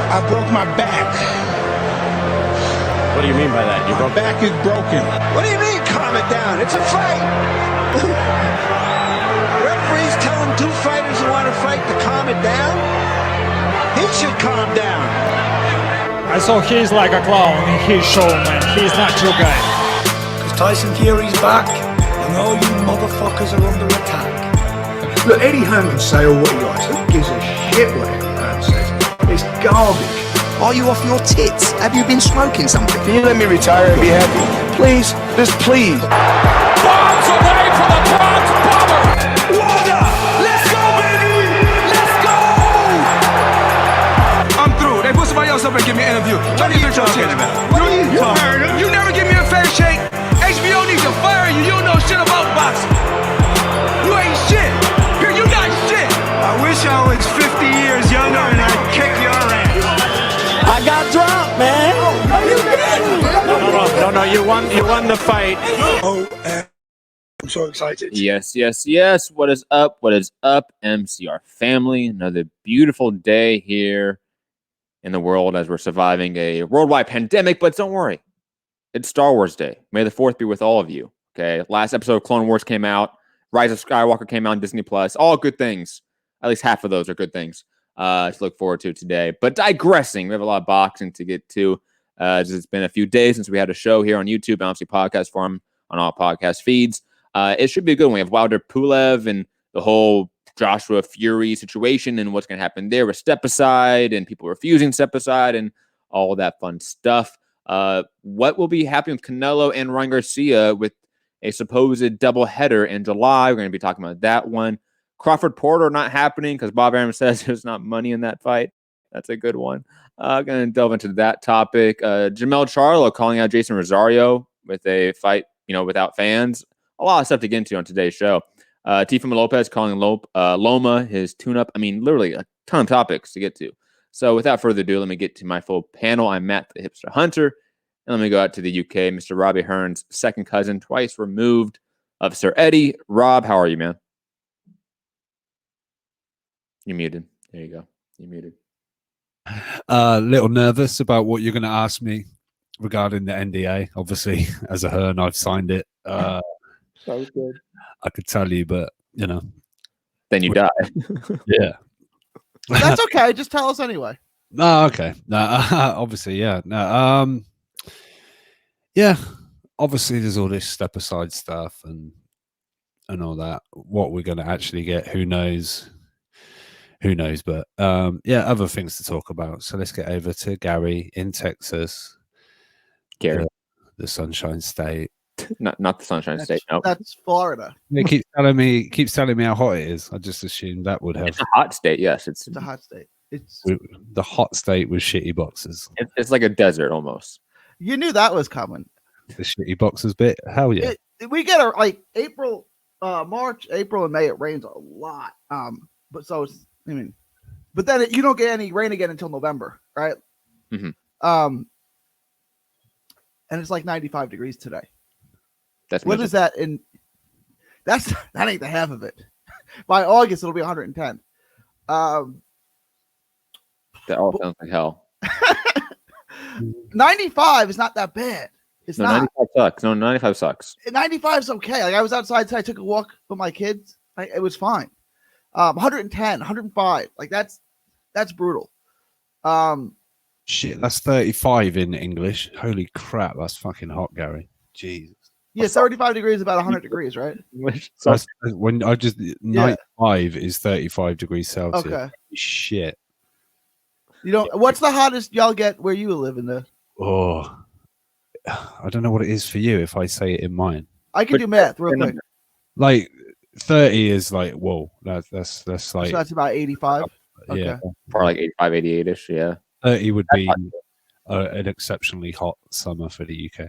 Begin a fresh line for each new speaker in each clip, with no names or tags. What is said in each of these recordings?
I broke my back.
What do you mean by that?
My back is broken.
What do you mean, calm it down? It's a fight. Referees telling two fighters who want to fight to calm it down? He should calm down.
I saw he's like a clown in his show, man. He's not your guy.
Because Tyson Fury's back, and all you motherfuckers are under attack. Look, Eddie Hearn can say all what he likes. Who gives a shit what Eddie Hearn says? It's garbage.
Are you off your tits? Have you been smoking something?
Can you let me retire and be happy? Please, just please.
Bombs away from the Bronx Bomber!
Wanda! Let's go, baby! Let's go! I'm through. They put somebody else up and give me an interview.
What are you talking about? What are you talking about?
You never give me a fair shake. HBO needs to fire you. You don't know shit about boxing. You ain't shit. You not shit. I wish I was 50 years younger and I'd kick your ass.
I got dropped, man. Are you kidding?
No, you won the fight.
Oh, I'm so excited.
Yes. What is up, MCR family? Another beautiful day here in the world as we're surviving a worldwide pandemic, but don't worry. It's Star Wars Day. May the 4th be with all of you, okay? Last episode of Clone Wars came out. Rise of Skywalker came out on Disney+. All good things. At least half of those are good things to look forward to today. But digressing, we have a lot of boxing to get to. It's been a few days since we had a show here on YouTube, and obviously podcast forum on all podcast feeds. It should be a good one. We have Wilder Pulev and the whole Joshua Fury situation and what's going to happen there with step aside and people refusing step aside and all that fun stuff. What will be happening with Canelo and Ryan Garcia with a supposed doubleheader in July? We're going to be talking about that one. Crawford Porter not happening because Bob Arum says there's not money in that fight. That's a good one. Going to delve into that topic. Jamel Charlo calling out Jason Rosario with a fight, without fans. A lot of stuff to get into on today's show. Tifo Lopez calling Loma his tune-up. I mean, literally a ton of topics to get to. So without further ado, let me get to my full panel. I'm Matt, the Hipster Hunter. And let me go out to the UK. Mr. Robbie Hearns, second cousin, twice removed of Sir Eddie. Rob, how are you, man? You're muted. There you go. You're muted.
A little nervous about what you're going to ask me regarding the NDA. Obviously, as a Hearn, I've signed it.
That was good.
I could tell you, but,
Then you die.
Yeah.
That's okay. Just tell us anyway.
No, okay. No, obviously, yeah. No, yeah. Obviously, there's all this step aside stuff and all that. What we're going to actually get, who knows? Who knows? But yeah, other things to talk about. So let's get over to Gary in Texas.
Gary,
the Sunshine State.
Not the Sunshine State. No,
that's Florida.
He keeps telling me how hot it is. I just assumed that would have.
It's a hot state. Yes, it's
a hot state. It's
the hot state with shitty boxes.
It's like a desert almost.
You knew that was coming.
The shitty boxes bit. Hell yeah.
We get like April, March, April, and May. It rains a lot. But so it's, but then you don't get any rain again until November, right?
Mm-hmm.
And it's like 95 degrees today.
That's
what is that in? That ain't the half of it. By August, it'll be 110.
That all sounds like hell.
95 is not that bad. It's
no,
not.
95 sucks. No, 95 sucks.
95 is okay. Like I was outside today, I took a walk with my kids. It was fine. 110, 105. Like that's brutal.
Shit, that's 35 in English. Holy crap, that's fucking hot, Gary. Jesus.
Yeah, 35 degrees, about 100 degrees, right?
So when I just 95 is 35 degrees Celsius.
Okay.
Shit.
What's the hottest y'all get where you live in the?
Oh, I don't know what it is for you if I say it in mine.
I can do math real quick.
Like 30 is like, whoa, that's like.
So that's about 85.
Yeah,
okay.
Probably like 85, 88-ish. Yeah.
30 would be an exceptionally hot summer for the UK.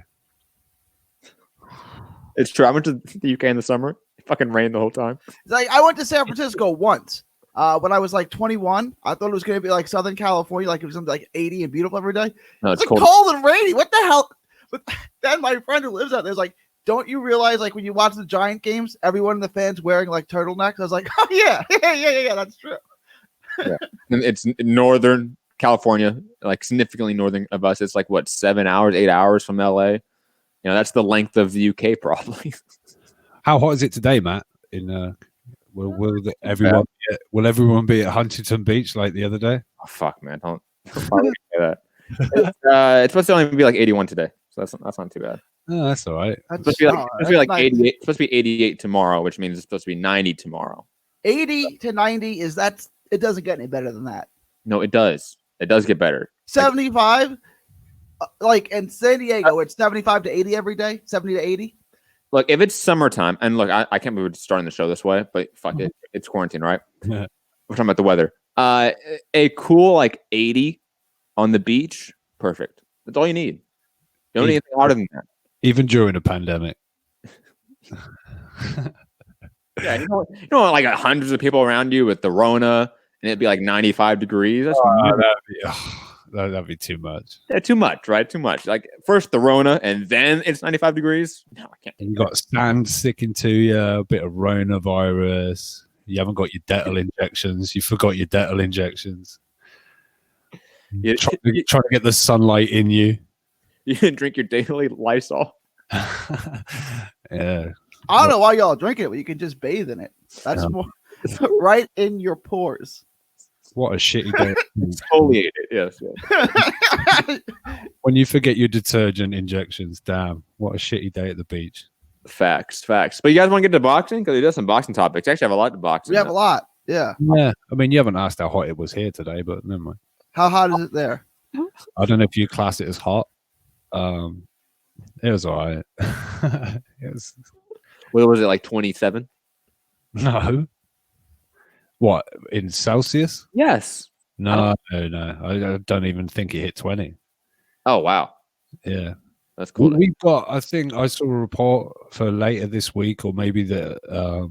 It's true. I went to the UK in the summer. It fucking rained the whole time.
Like I went to San Francisco once. When I was like 21, I thought it was going to be like Southern California, like it was something like 80 and beautiful every day.
No,
it's like cold and rainy. What the hell? But then my friend who lives out there's like, don't you realize like when you watch the Giant games, everyone in the fans wearing like turtleneck? I was like, oh yeah, that's true.
Yeah. And it's Northern California, like significantly northern of us. It's like what 7 hours, 8 hours from LA. That's the length of the UK probably.
How hot is it today, Matt? Will everyone be at Huntington Beach like the other day?
Oh fuck, man! Don't why would you say that. It's supposed to only be like 81 today, so that's not too bad.
Oh, that's all right.
It's supposed to be like 88. It's supposed to be 88 tomorrow, which means it's supposed to be 90 tomorrow.
80 to 90 it doesn't get any better than that.
No, it does. It does get better.
75, like in San Diego, it's 75 to 80 every day. 70 to 80.
Look, if it's summertime, and look, I can't believe we're starting the show this way, but fuck it, it's quarantine, right?
Yeah.
We're talking about the weather. A cool like 80 on the beach, perfect. That's all you need. You don't need anything hotter than that.
Even during a pandemic.
Yeah, you know, like hundreds of people around you with the Rona, and it'd be like 95 degrees. That's
that'd be too much.
Yeah, too much, right? Too much. Like first the Rona, and then it's 95 degrees. No, I can't.
You got sand sticking to you, a bit of Rona-virus. You haven't got your Dettol injections. You forgot your Dettol injections. Trying to get the sunlight in you.
You didn't drink your daily Lysol.
Yeah.
I don't know why y'all drink it, but you can just bathe in it. That's more right in your pores.
What a shitty day.
Exfoliate it, yes.
When you forget your detergent injections, damn, what a shitty day at the beach.
Facts. But you guys want to get to boxing? Because we do some boxing topics. Actually, I have a lot to boxing.
We have a lot. Yeah.
Yeah. I mean, you haven't asked how hot it was here today, but never mind.
How hot is it there?
I don't know if you class it as hot. It was all right.
What was it, like 27?
No. What, in Celsius?
Yes.
No. I don't even think it hit 20.
Oh, wow.
Yeah.
That's cool.
We've got, I think I saw a report for later this week, or maybe that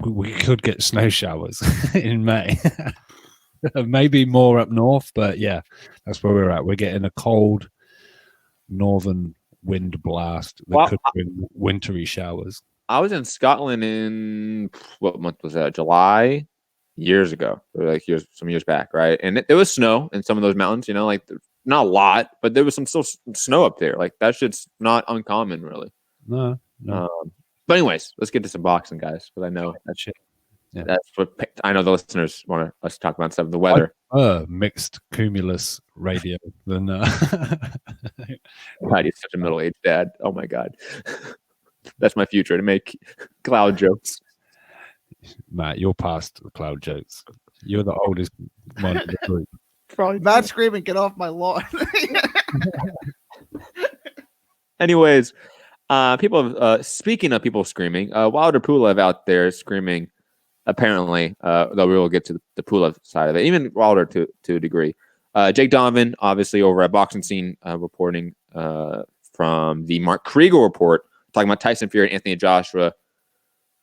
we could get snow showers in May. Maybe more up north, but yeah, that's where we're at. We're getting a cold northern wind blast that could bring wintry showers.
I was in Scotland in what month was that? July, years ago, like some years back, right? And there was snow in some of those mountains. Like not a lot, but there was some still snow up there. Like that shit's not uncommon, really.
No.
But anyways, let's get to some boxing, guys, because I know that shit. Yeah. That's what I know the listeners want us to talk about stuff. The weather.
Mixed cumulus radio. Then
God, he's such a middle-aged dad. Oh my God. That's my future, to make cloud jokes.
Matt, you're past the cloud jokes. You're the oldest one in the group.
Probably Matt screaming, "Get off my lawn!"
Anyways, people. Speaking of people screaming, Wilder Pulev out there screaming. Apparently, though we will get to the Pulev side of it, even Wilder to a degree. Jake Donovan, obviously over at Boxing Scene, reporting from the Mark Kriegel report, talking about Tyson Fury and Anthony Joshua,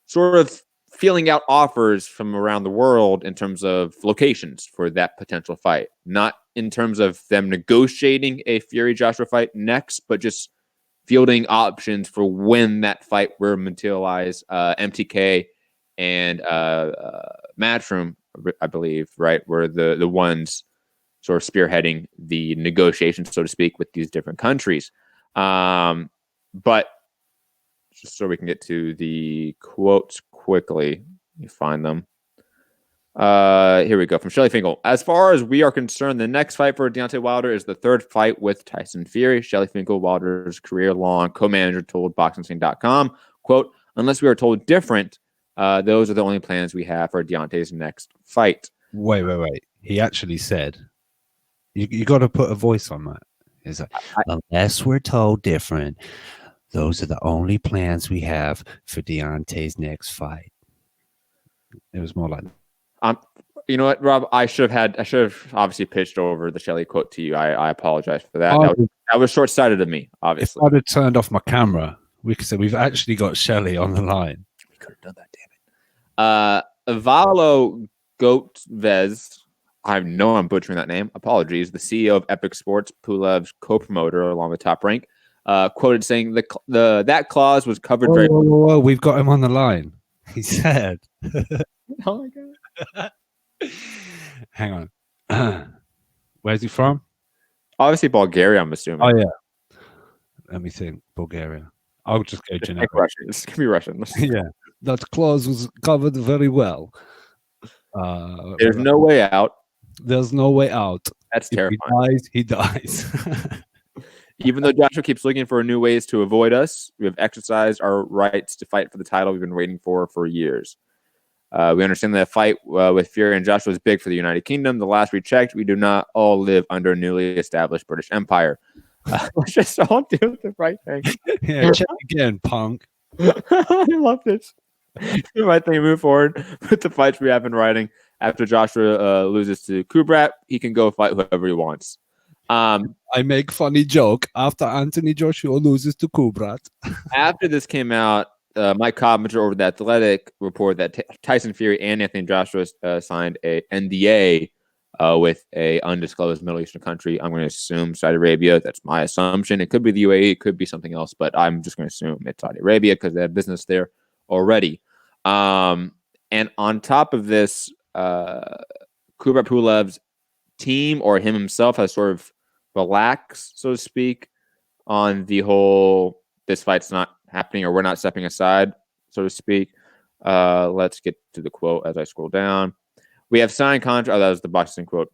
sort of feeling out offers from around the world in terms of locations for that potential fight. Not in terms of them negotiating a Fury-Joshua fight next, but just fielding options for when that fight will materialize. MTK and Matchroom, I believe, right, were the ones sort of spearheading the negotiations, so to speak, with these different countries. But just so we can get to the quotes quickly, you find them. Here we go, from Shelly Finkel. As far as we are concerned, the next fight for Deontay Wilder is the third fight with Tyson Fury. Shelly Finkel, Wilder's career-long co-manager, told BoxingScene.com, quote, "Unless we are told different, those are the only plans we have for Deontay's next fight."
Wait. He actually said, you got to put a voice on that. It's like, unless we're told different, those are the only plans we have for Deontay's next fight. It was more like,
you know what, Rob? I should have obviously pitched over the Shelley quote to you. I apologize for that. That was short-sighted of me, obviously.
If I'd have turned off my camera, we could say we've actually got Shelley on the line.
We could have done that, damn it. Valo Goatvez, I know I'm butchering that name. Apologies. The CEO of Epic Sports, Pulev's co-promoter along with Top Rank, quoted saying that clause was covered very well.
Whoa, we've got him on the line. He said,
"Oh my God."
Hang on. Where's he from?
Obviously Bulgaria, I'm assuming.
Oh yeah. Let me think. Bulgaria. I'll just go generic.
Russian. This could be Russian.
Yeah, that clause was covered very well.
There's no way out.
There's no way out.
That's
If
terrifying.
he dies.
Even though Joshua keeps looking for new ways to avoid us, we have exercised our rights to fight for the title we've been waiting for years. We understand that a fight with Fury and Joshua is big for the United Kingdom. The last we checked, we do not all live under a newly established British Empire. Let's just all do the right thing.
Yeah, check again, punk.
I love this. The right thing, move forward with the fights we have been writing. After Joshua loses to Kubrat, he can go fight whoever he wants.
I make funny joke after Anthony Joshua loses to Kubrat.
After this came out, Mike Coppinger over The Athletic reported that Tyson Fury and Anthony Joshua signed a NDA with a undisclosed Middle Eastern country. I'm going to assume Saudi Arabia. That's my assumption. It could be the UAE. It could be something else, but I'm just going to assume it's Saudi Arabia because they have business there already. And on top of this, Kubrat Pulev's team or him himself has sort of relaxed, so to speak, on the whole this fight's not happening or we're not stepping aside, so to speak. Let's get to the quote as I scroll down. We have signed contract. Oh, that was the boxing quote.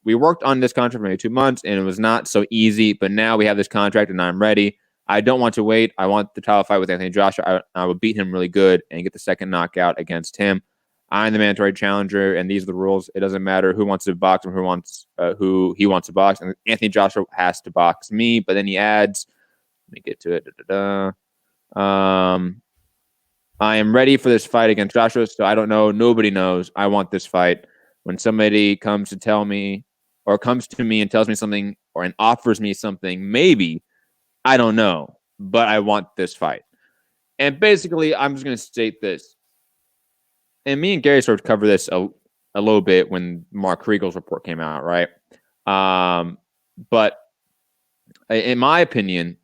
We worked on this contract for maybe 2 months, and it was not so easy. But now we have this contract, and I'm ready. I don't want to wait. I want the title fight with Anthony Joshua. I will beat him really good and get the second knockout against him. I'm the mandatory challenger, and these are the rules. It doesn't matter who wants to box and who he wants to box. And Anthony Joshua has to box me. But then he adds, let me get to it. I am ready for this fight against Joshua, so I don't know. Nobody knows. I want this fight. When somebody comes to tell me or comes to me and tells me something and offers me something, maybe, I don't know, but I want this fight. And basically, I'm just going to state this. And me and Gary sort of covered this a little bit when Mark Kriegel's report came out, right? But in my opinion,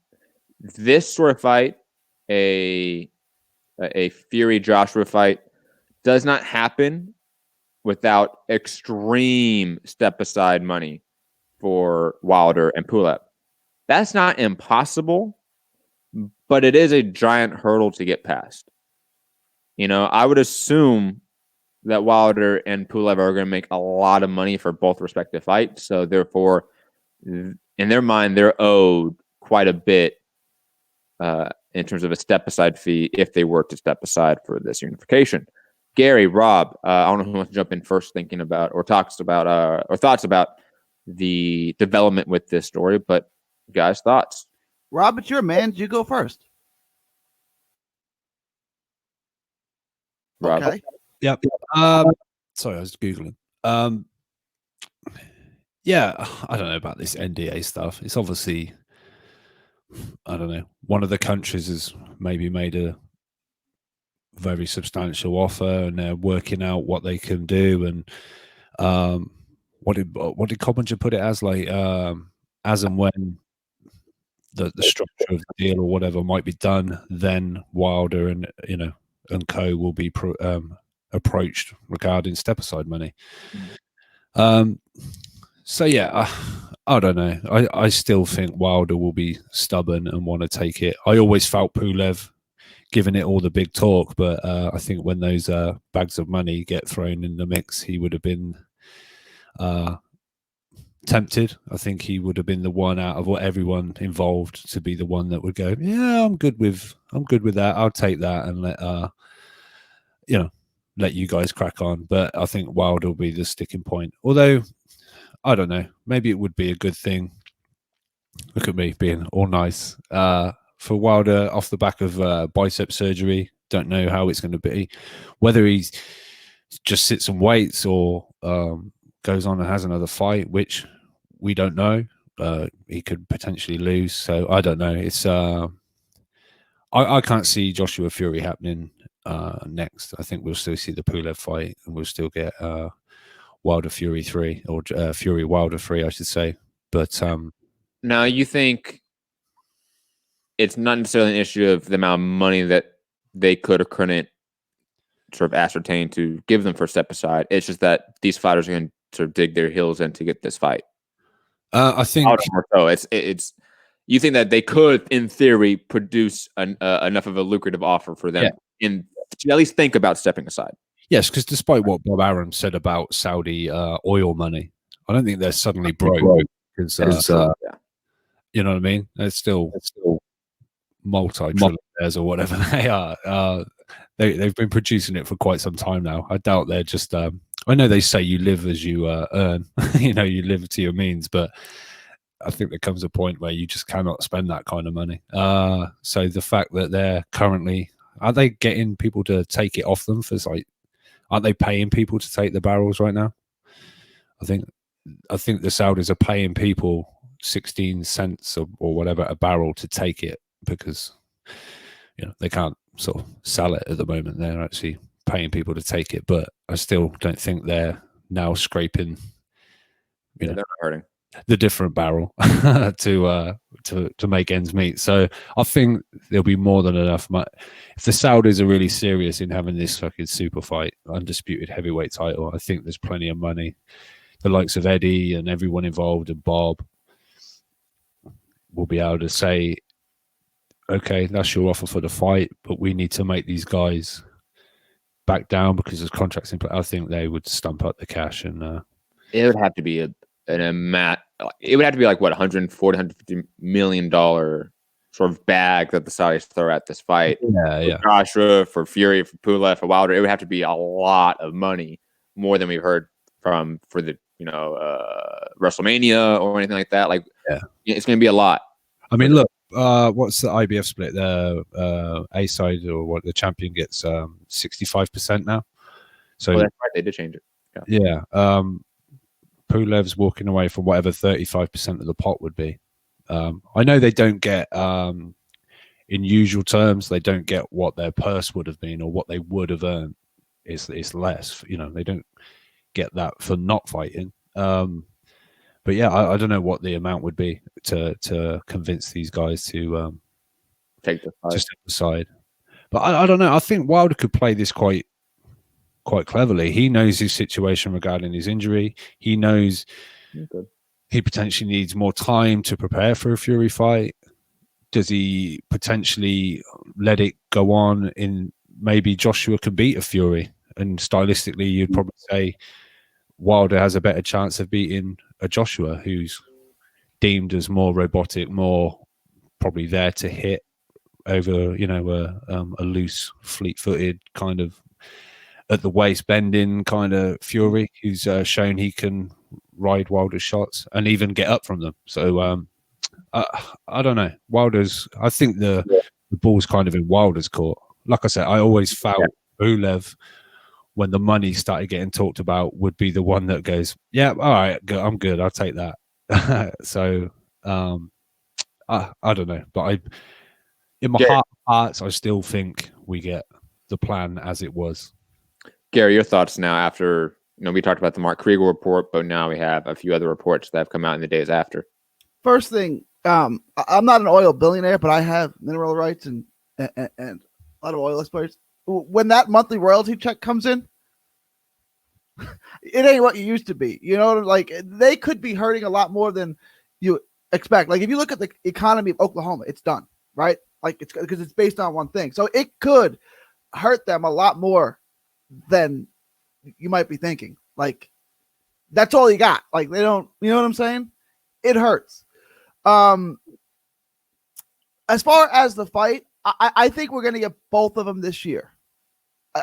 this sort of fight, a Fury Joshua fight, does not happen without extreme step aside money for Wilder and Pulev. That's not impossible, but it is a giant hurdle to get past. You know, I would assume that Wilder and Pulev are going to make a lot of money for both respective fights. So therefore, in their mind, they're owed quite a bit in terms of a step-aside fee if they were to step aside for this unification. Gary, Rob, I don't know who wants to jump in first thinking about or thoughts about the development with this story, but guys, thoughts?
Rob, it's your man. You go first.
Rob?
Okay.
Yep. Sorry, I was Googling. Yeah, I don't know about this NDA stuff. It's obviously, I don't know, one of the countries has maybe made a very substantial offer and they're working out what they can do. And what did Coppinger put it as? Like, as and when the structure of the deal or whatever might be done, then Wilder and and co will be approached regarding step aside money. So yeah, I don't know. I still think Wilder will be stubborn and want to take it. I always felt Pulev giving it all the big talk, but I think when those bags of money get thrown in the mix, he would have been tempted. I think he would have been the one out of everyone involved to be the one that would go, yeah, I'm good with that. I'll take that and let you guys crack on. But I think Wilder will be the sticking point. Although, I don't know, maybe it would be a good thing. Look at me being all nice. For Wilder off the back of bicep surgery, don't know how it's going to be. Whether he just sits and waits or goes on and has another fight, which we don't know. He could potentially lose. So I don't know. It's I can't see Joshua Fury happening next. I think we'll still see the Pulev fight and we'll still get Wilder Fury 3 or Fury Wilder 3, I should say. But
now you think it's not necessarily an issue of the amount of money that they could or couldn't sort of ascertain to give them for step aside. It's just that these fighters are going to sort of dig their heels in to get this fight.
I think
So it's you think that they could, in theory, produce enough of a lucrative offer for them to at least think about stepping aside.
yes, because despite what Bob Arum said about Saudi oil money, I don't think they're suddenly broke because you know what I mean. They're still multi-trillionaires or whatever they are. They've been producing it for quite some time now. I doubt they're just. I know they say you live as you earn. You know, you live to your means, but I think there comes a point where you just cannot spend that kind of money. So the fact that they're currently, are they getting people to take it off them for like, aren't they paying people to take the barrels right now? I think the Saudis are paying people 16 cents or whatever a barrel to take it because you know they can't sort of sell it at the moment. They're actually paying people to take it, but I still don't think they're now scraping. You know,
they're not hurting
the different barrel to make ends meet. So I think there'll be more than enough. If the Saudis are really serious in having this fucking super fight, undisputed heavyweight title, I think there's plenty of money. The likes of Eddie and everyone involved and Bob will be able to say, okay, that's your offer for the fight, but we need to make these guys back down because there's contracts in place. I think they would stump up the cash and
it would have to be it would have to be like what $140-150 million sort of bag that the Saudis throw at this fight.
Yeah.
For Joshua, for Fury, for Pulev, for Wilder, it would have to be a lot of money, more than we've heard for the WrestleMania or anything like that. Like, it's going to be a lot.
I mean, look, what's the IBF split? The A side or what the champion gets 65% now. So
that's right, they did change it.
Yeah. Pulev's walking away from whatever 35% of the pot would be. I know they don't get, in usual terms, they don't get what their purse would have been or what they would have earned. It's less. You know, they don't get that for not fighting. But yeah, I don't know what the amount would be to convince these guys to
take the fight.
To step aside. But I don't know. I think Wilder could play this quite cleverly. He knows his situation regarding his injury. He knows he potentially needs more time to prepare for a Fury fight. Does he potentially let it go on in maybe Joshua could beat a Fury? And stylistically, you'd probably say Wilder has a better chance of beating a Joshua who's deemed as more robotic, more probably there to hit over, you know, a loose, fleet-footed kind of at the waist bending kind of Fury who's shown he can ride Wilder's shots and even get up from them. So I don't know. I think the ball's kind of in Wilder's court. Like I said, I always felt Pulev, when the money started getting talked about, would be the one that goes, yeah, all right, I'm good. I'll take that. So I don't know. But in my heart of hearts, I still think we get the plan as it was.
Gary, your thoughts now after, we talked about the Mark Kriegel report, but now we have a few other reports that have come out in the days after.
First thing, I'm not an oil billionaire, but I have mineral rights and a lot of oil exports. When that monthly royalty check comes in, it ain't what you used to be. You know, like they could be hurting a lot more than you expect. Like if you look at the economy of Oklahoma, it's done, right? Like it's because it's based on one thing. So it could hurt them a lot more than you might be thinking. Like that's all you got. Like they don't, you know what I'm saying? It hurts. As far as the fight, I think we're going to get both of them this year.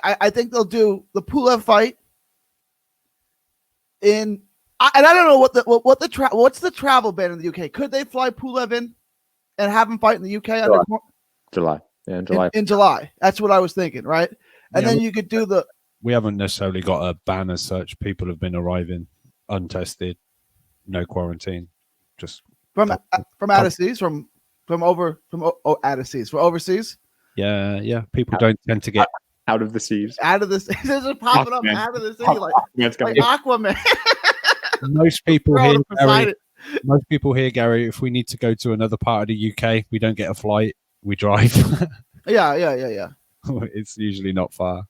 I think they'll do the Pulev fight and I don't know what's the travel ban in the UK. Could they fly Pulev in and have him fight in the UK?
July. Yeah, in July.
In July. That's what I was thinking, right? And then you could do the.
We haven't necessarily got a ban as such. People have been arriving untested, no quarantine, just
from out of seas, from overseas.
Yeah. People don't tend to get
out of the seas.
Out of the seas. They're just popping up out of the sea like Aquaman.
Most people here, Gary, if we need to go to another part of the UK, we don't get a flight, we drive.
Yeah.
It's usually not far.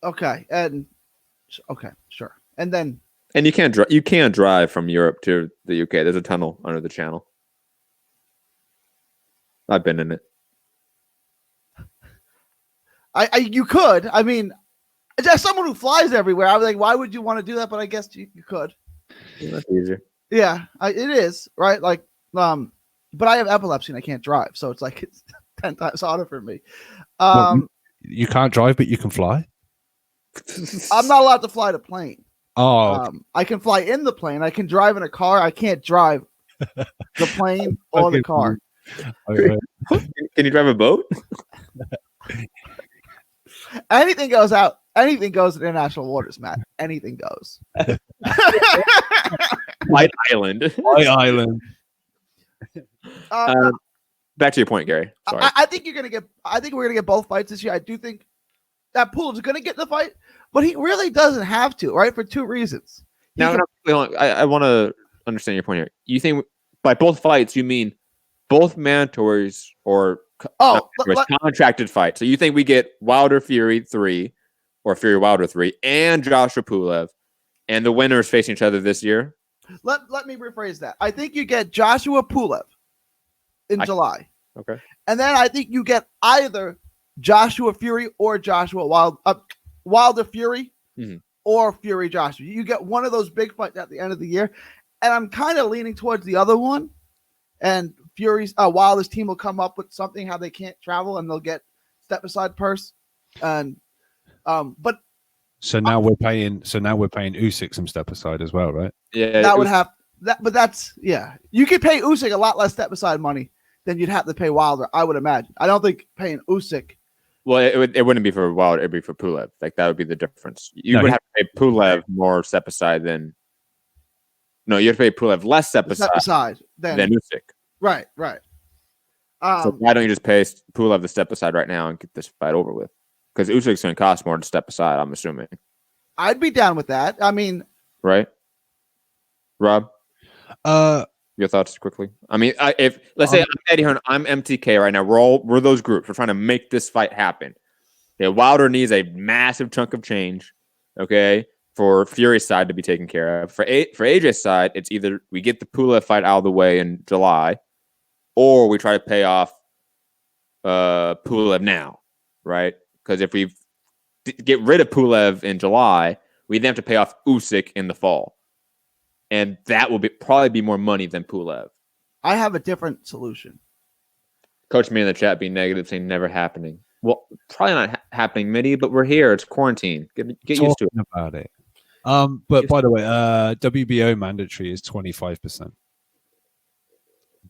Okay, sure. And then
And you can't drive from Europe to the UK. There's a tunnel under the channel. I've been in it.
You could. I mean, as someone who flies everywhere, I was like, why would you want to do that? But I guess you could.
Yeah, that's easier.
Yeah, it is, right? Like, but I have epilepsy and I can't drive, so it's like it's 10 times harder for me.
You can't drive, but you can fly.
I'm not allowed to fly the plane.
Oh, okay.
I can fly in the plane. I can drive in a car. I can't drive the plane or the car.
Okay.
Can you drive a boat?
Anything goes out. Anything goes in international waters, Matt. Anything goes.
White Island.
White Island.
Back to your point, Gary. Sorry.
I think you're gonna get. I think we're gonna get both fights this year. I do think that Pulev's gonna get the fight, but he really doesn't have to, right? For two reasons.
I want to understand your point here. You think by both fights you mean both mandatories or contracted fights? So you think we get Wilder Fury 3 or Fury Wilder 3 and Joshua Pulev, and the winners facing each other this year?
Let me rephrase that. I think you get Joshua Pulev in July.
Okay.
And then I think you get either Joshua Fury or Joshua Wilder Fury or Fury Joshua. You get one of those big fights at the end of the year. And I'm kind of leaning towards the other one. And Fury's Wilder's team will come up with something how they can't travel and they'll get step aside purse. And but
so now we're paying Usyk some step aside as well, right?
Yeah,
that would have that, but that's you could pay Usyk a lot less step aside money than you'd have to pay Wilder, I would imagine. I don't think paying Usyk.
Well, it wouldn't be for Wilder, it'd be for Pulev. Like that would be the difference. You would have to pay Pulev more step aside than you have to pay Pulev less step aside than Usyk.
Right.
So why don't you just pay Pulev the step aside right now and get this fight over with? Because Usyk's going to cost more to step aside, I'm assuming.
I'd be down with that. I mean,
right, Rob. Your thoughts quickly. I mean, if let's say I'm Eddie Hearn, I'm MTK right now. We're those groups. We're trying to make this fight happen. Okay, Wilder needs a massive chunk of change. Okay, for Fury's side to be taken care of. For AJ's side, it's either we get the Pulev fight out of the way in July, or we try to pay off Pulev now, right? Because if we get rid of Pulev in July, we then have to pay off Usyk in the fall. And that will probably be more money than Pulev.
I have a different solution.
Coach me in the chat being negative, saying never happening. Well, probably not happening, Mitty, but we're here. It's quarantine. Get used to it.
About it. But by the way, WBO mandatory is 25%.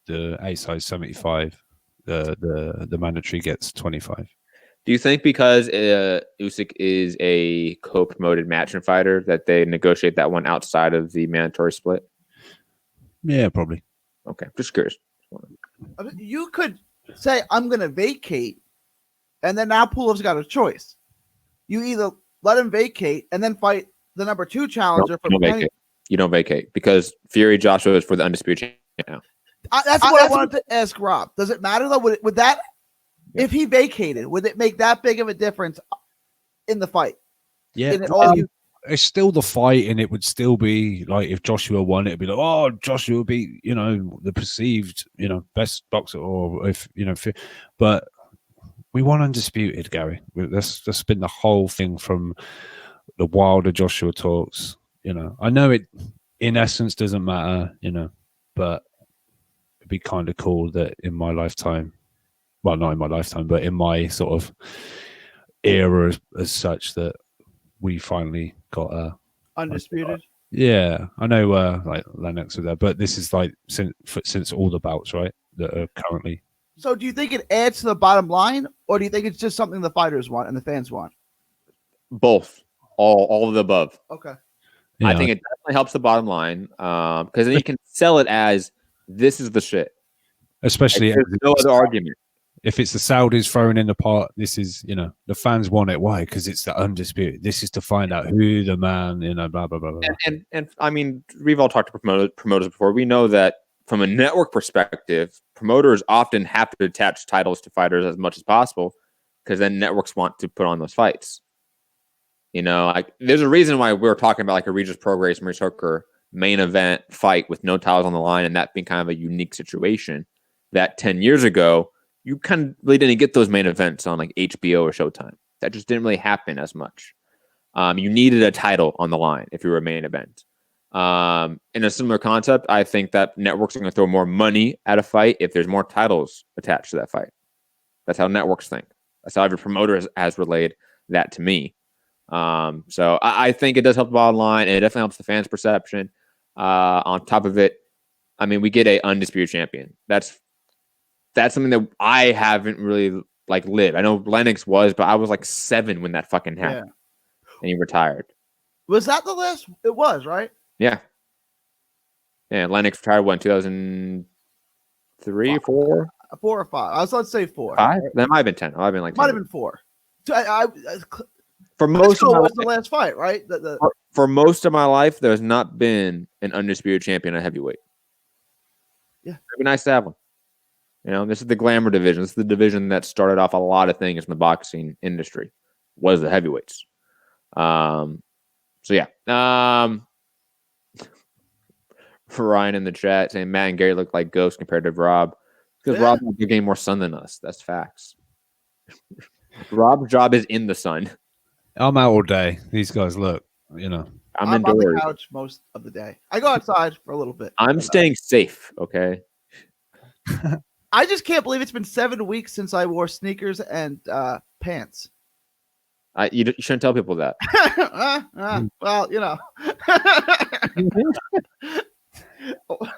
The A size 75. The mandatory gets 25.
Do you think because Usyk is a co-promoted matching fighter that they negotiate that one outside of the mandatory split?
Yeah, probably.
Okay, just curious.
You could say, I'm going to vacate, and then now Pulev's got a choice. You either let him vacate and then fight the number 2 challenger.
You don't vacate because Fury Joshua is for the undisputed champion now.
That's what I wanted to ask Rob. Does it matter, though? Would that... Yeah. If he vacated, would it make that big of a difference in the fight?
Yeah, it's still the fight, and it would still be like if Joshua won, it'd be like, oh, Joshua would be, the perceived, best boxer, or if but we want undisputed, Gary. That's been the whole thing from the Wilder Joshua talks. I know it in essence doesn't matter, but it'd be kind of cool that in my lifetime. Well, not in my lifetime, but in my sort of era as such that we finally got
undisputed.
Yeah, I know like Lennox was there, but this is like since all the bouts, right, that are currently. So
do you think it adds to the bottom line, or do you think it's just something the fighters want and the fans want?
Both. All of the above.
Okay.
Yeah.
I think it definitely helps the bottom line because then you can sell it as this is the shit.
Especially
there's no other argument.
If it's the Saudis throwing in the pot, this is, the fans want it. Why? Because it's the undisputed. This is to find out who the man, blah, blah, blah, blah.
And I mean, we've all talked to promoters before. We know that from a network perspective, promoters often have to attach titles to fighters as much as possible because then networks want to put on those fights. You know, like there's a reason why we're talking about like a Regis Prograis, Maurice Hooker main event fight with no titles on the line, and that being kind of a unique situation. That 10 years ago, you kind of really didn't get those main events on like HBO or Showtime. That just didn't really happen as much. You needed a title on the line if you were a main event. In a similar concept, I think that networks are going to throw more money at a fight if there's more titles attached to that fight. That's how networks think. That's how every promoter has relayed that to me. So I think it does help the bottom line, and it definitely helps the fans' perception. On top of it, I mean, we get a undisputed champion. That's something that I haven't really like lived. I know Lennox was, but I was like 7 when that fucking happened, and he retired.
Was that the last? It was, right?
Yeah. Yeah, Lennox retired when 2003, 4,
4 or 5. I was about to say 4.
5. That might have been 10. Might have been like 10.
Might have been 4. So
For most of my
was
life,
the last fight, right?
for most of my life, there's not been an undisputed champion at heavyweight.
Yeah,
it'd be nice to have one. You know, this is the glamour division. This is the division that started off a lot of things in the boxing industry. Was the heavyweights. So yeah. Ryan in the chat saying Matt and Gary look like ghosts compared to Rob because Rob is getting more sun than us. That's facts. Rob's job is in the sun.
I'm out all day. These guys look, you know.
I'm
on
indoors.
the couch most of the day. I go outside for a little bit.
I'm staying safe, okay?
I just can't believe it's been 7 weeks since I wore sneakers and pants.
You shouldn't tell people that.
Well, you know.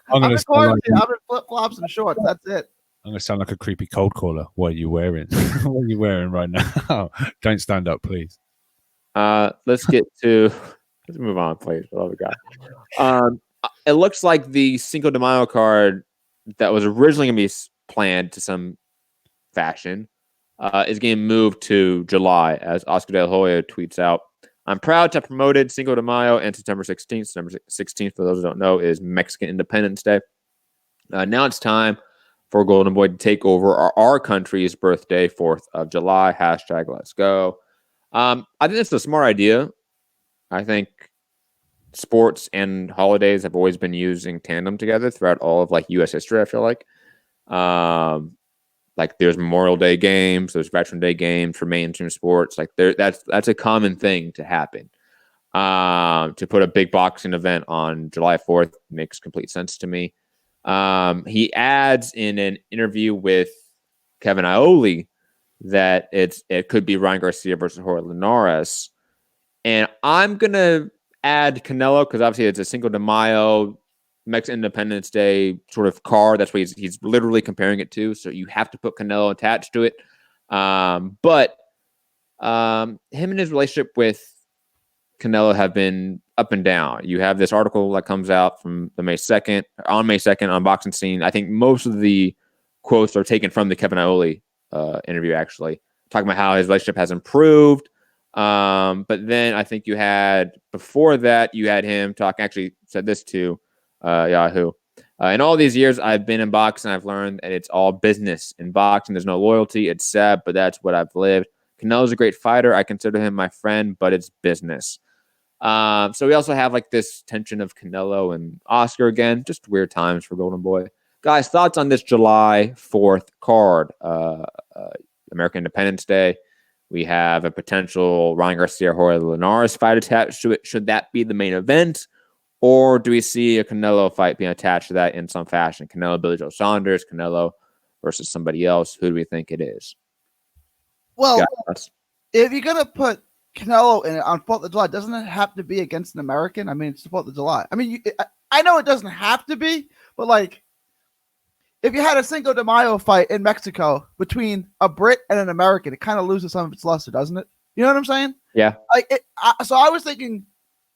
I'm
in flip-flops and shorts. That's it.
I'm going to sound like a creepy cold caller. What are you wearing? What are you wearing right now? Don't stand up, please.
Let's move on, please. I love God. It looks like the Cinco de Mayo card that was originally going to be planned to some fashion is getting moved to July, as Oscar De La Hoya tweets out. I'm proud to have promoted Cinco de Mayo and September 16th. September 16th, for those who don't know, is Mexican Independence Day. Now it's time for Golden Boy to take over our country's birthday, 4th of July. # let's go. I think it's a smart idea. I think sports and holidays have always been used in tandem together throughout all of like U.S. history, I feel like. Like there's Memorial Day games, there's Veteran Day games for mainstream sports. Like that's a common thing to happen. To put a big boxing event on July 4th makes complete sense to me. He adds in an interview with Kevin Iole that it could be Ryan Garcia versus Jorge Linares. And I'm going to add Canelo because obviously it's a Cinco de Mayo, Mexican Independence Day sort of card. That's what he's literally comparing it to. So you have to put Canelo attached to it. But him and his relationship with Canelo have been up and down. You have this article that comes out from on May 2nd on Boxing Scene. I think most of the quotes are taken from the Kevin Iole interview, actually, talking about how his relationship has improved. But then I think before that, you had him talk, actually said this to Yahoo. In all these years I've been in boxing, I've learned that it's all business in boxing. There's no loyalty. It's sad, but that's what I've lived. Canelo's a great fighter. I consider him my friend, but it's business. So we also have like this tension of Canelo and Oscar again. Just weird times for Golden Boy. Guys, thoughts on this July 4th card? American Independence Day. We have a potential Ryan Garcia Jorge Linares fight attached to it. Should that be the main event? Or do we see a Canelo fight being attached to that in some fashion? Canelo, Billy Joe Saunders, Canelo versus somebody else. Who do we think it is?
Well, if you're going to put Canelo in it on 4th of July, doesn't it have to be against an American? I mean, it's the 4th of July. I mean, I know it doesn't have to be, but like, if you had a Cinco de Mayo fight in Mexico between a Brit and an American, it kind of loses some of its luster, doesn't it? You know what I'm saying?
Yeah.
So I was thinking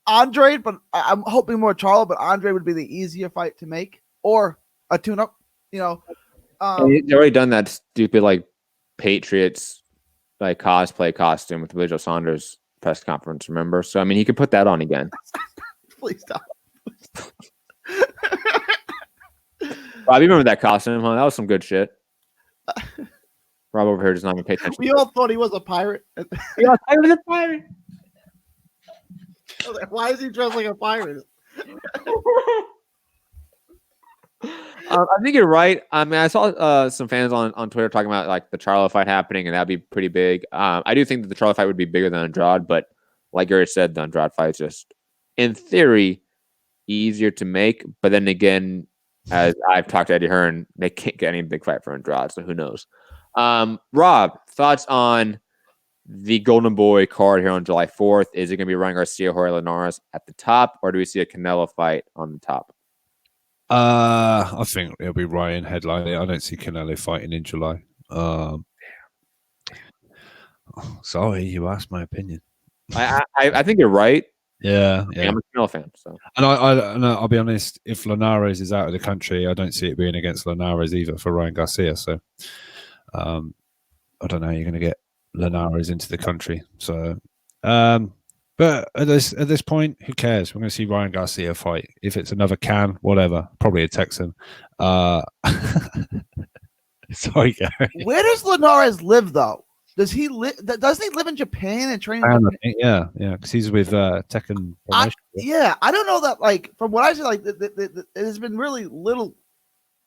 Andre, but I'm hoping more Charlo, but Andre would be the easier fight to make, or a tune-up, you know.
He's already done that stupid, like, Patriots, like, cosplay costume with Billy Joe Saunders press conference, remember? So, I mean, he could put that on again.
Please stop.
Rob, you remember that costume, huh? That was some good shit. Rob over here does not even pay attention.
We all thought he was a pirate.
Yeah, I was a pirate.
Why is he dressed like a pirate?
I think you're right. I mean, I saw some fans on Twitter talking about like the Charlo fight happening, and that'd be pretty big. I do think that the Charlo fight would be bigger than Andrade, but like Gary said, the Andrade fight is just, in theory, easier to make. But then again, as I've talked to Eddie Hearn, they can't get any big fight for Andrade, so who knows? Rob, thoughts on the Golden Boy card here on July 4th? Is it going to be Ryan Garcia, Jorge Linares at the top, or do we see a Canelo fight on the top?
I think it'll be Ryan headlining. I don't see Canelo fighting in July. Sorry, you asked my opinion.
I think you're right.
Yeah.
I'm a Canelo fan, so.
And I'll be honest. If Linares is out of the country, I don't see it being against Linares either for Ryan Garcia. So, I don't know how you're going to get Linares into the country. So, but at this point, who cares? We're going to see Ryan Garcia fight. If it's another Can, whatever, probably a Texan. Sorry, Gary.
Where does Linares live, though? Does he live? Doesn't he live in Japan and train?
Yeah, because he's with Tekken.
I don't know that. Like from what I see, like there's been really little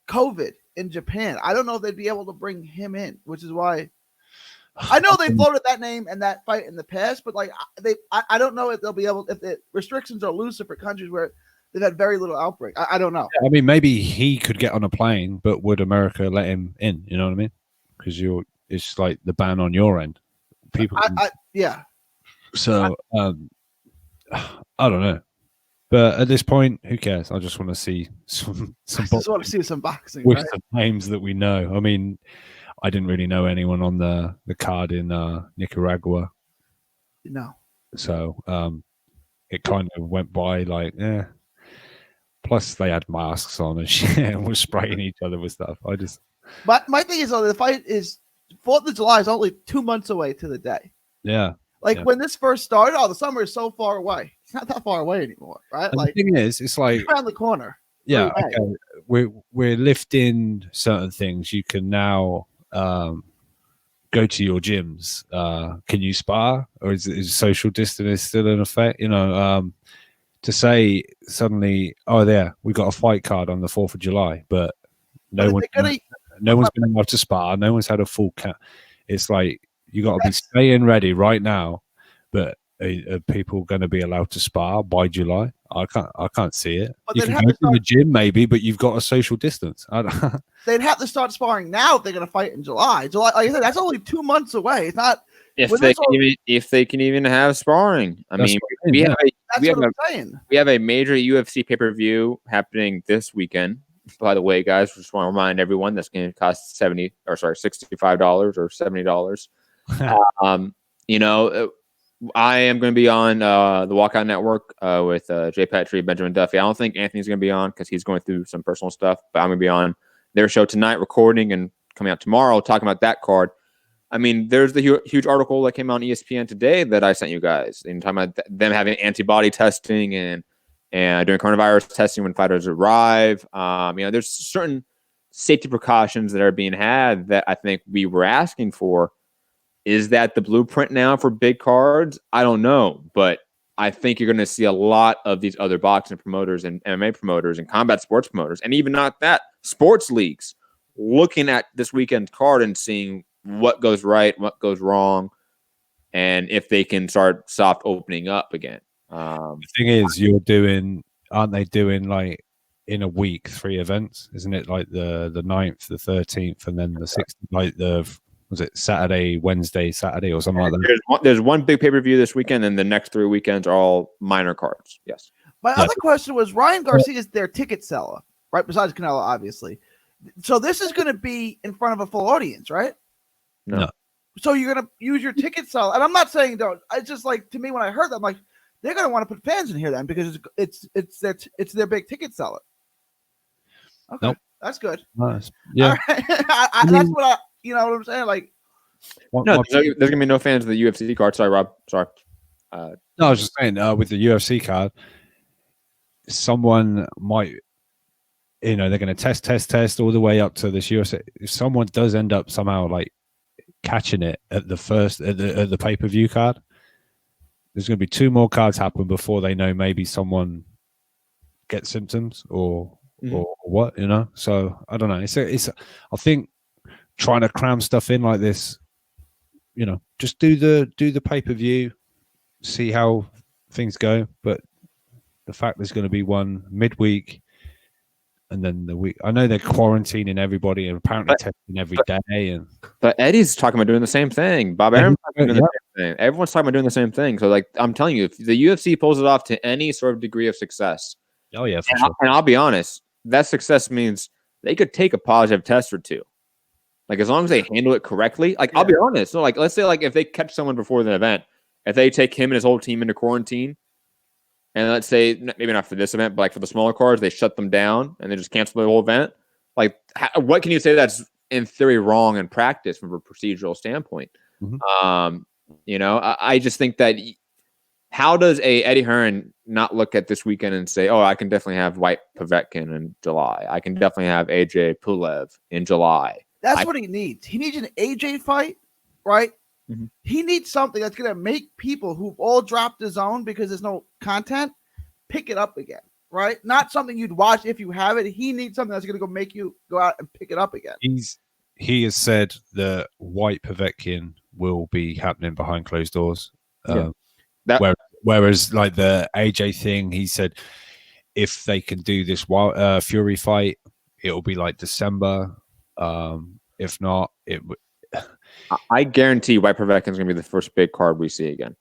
COVID in Japan. I don't know if they'd be able to bring him in, which is why. I know they floated that name and that fight in the past, but like I don't know if they'll be able, if the restrictions are looser for countries where they've had very little outbreak. I don't know.
I mean, maybe he could get on a plane, but would America let him in? You know what I mean? Because it's like the ban on your end. People,
yeah.
So I don't know, but at this point, who cares? I just want to see some.
I just want to see some boxing
with
right?
some names that we know. I mean, I didn't really know anyone on the card in Nicaragua.
No.
So it kind of went by like, yeah. Plus they had masks on and shit and were spraying each other with stuff.
But my thing is, the fight is 4th of July is only 2 months away to the day.
Yeah.
Like when this first started, the summer is so far away. It's not that far away anymore, right?
And
like
the thing is, it's like
around the corner.
Yeah. Okay. We're lifting certain things. You can now go to your gyms. Can you spar, or is social distance still in effect? You know, to say suddenly, oh, there we got a fight card on the 4th of July, but no one's been able to spar. No one's had a full count. It's like you got to be staying ready right now. But are people going to be allowed to spar by July? I can't see it.
But
you can go to the gym maybe, but you've got a social distance.
They'd have to start sparring now if they're going to fight in July. Like I said, that's only 2 months away. It's not
if they can even have sparring. I mean, we have a major UFC pay-per-view happening this weekend. By the way, guys, just want to remind everyone that's going to cost $65 or $70. You know, I am going to be on the Walkout Network with Jay Petrie, Benjamin Duffy. I don't think Anthony's going to be on because he's going through some personal stuff, but I'm going to be on their show tonight, recording and coming out tomorrow, talking about that card. I mean, there's the huge article that came out on ESPN today that I sent you guys, and talking about them having antibody testing and doing coronavirus testing when fighters arrive. You know, there's certain safety precautions that are being had that I think we were asking for. Is that the blueprint now for big cards? I don't know, but I think you're going to see a lot of these other boxing promoters and MMA promoters and combat sports promoters, and even not that, sports leagues, looking at this weekend's card and seeing what goes right, what goes wrong, and if they can start soft opening up again.
The thing is, aren't they doing like in a week 3 events? Isn't it like the 9th, the 13th, and then the 6th, like was it Saturday, Wednesday, Saturday, or something like that?
There's one big pay-per-view this weekend, and the next 3 weekends are all minor cards. Yes.
My other question was, Ryan Garcia is their ticket seller, right? Besides Canelo, obviously. So this is going to be in front of a full audience, right?
No.
So you're going to use your ticket seller. And I'm not saying don't. It's just like, to me, when I heard that, I'm like, they're going to want to put fans in here then because it's their big ticket seller. Okay.
Nope.
That's good.
Nice. Yeah.
Right. That's what you know what I'm saying? Like,
no, there's going to be no fans of the UFC card. Sorry, Rob. Sorry.
No, I was just saying, with the UFC card, someone might, you know, they're going to test all the way up to this UFC. If someone does end up somehow like catching it at the pay-per-view card, there's going to be 2 more cards happen before they know maybe someone gets symptoms or what, you know. So I don't know. It's I think trying to cram stuff in like this, you know, just do the pay-per-view, see how things go. But the fact there's going to be one midweek, and then the week, I know they're quarantining everybody and apparently testing every day.
But Eddie's talking about doing the same thing. Bob Aaron's talking about doing the same thing. Everyone's talking about doing the same thing. So, like, I'm telling you, if the UFC pulls it off to any sort of degree of success,
oh yeah, for
and,
sure.
And I'll be honest, that success means they could take a positive test or two. Like, as long as they handle it correctly, like, I'll be honest. So, like, let's say, like, if they catch someone before the event, if they take him and his whole team into quarantine, and let's say, maybe not for this event, but like for the smaller cards, they shut them down and they just cancel the whole event. Like, what can you say that's in theory wrong in practice from a procedural standpoint? You know, I just think that how does a Eddie Hearn not look at this weekend and say, oh, I can definitely have White Povetkin in July. I can definitely have AJ Pulev in July.
That's what he needs. He needs an AJ fight, right?
Mm-hmm.
He needs something that's going to make people who've all dropped the zone because there's no content pick it up again, right? Not something you'd watch if you have it. He needs something that's going to make you go out and pick it up again.
He has said that White Povetkin will be happening behind closed doors. Whereas like the AJ thing, he said if they can do this Fury fight, it'll be like December. If not,
I guarantee White Povetkin is going to be the first big card we see again.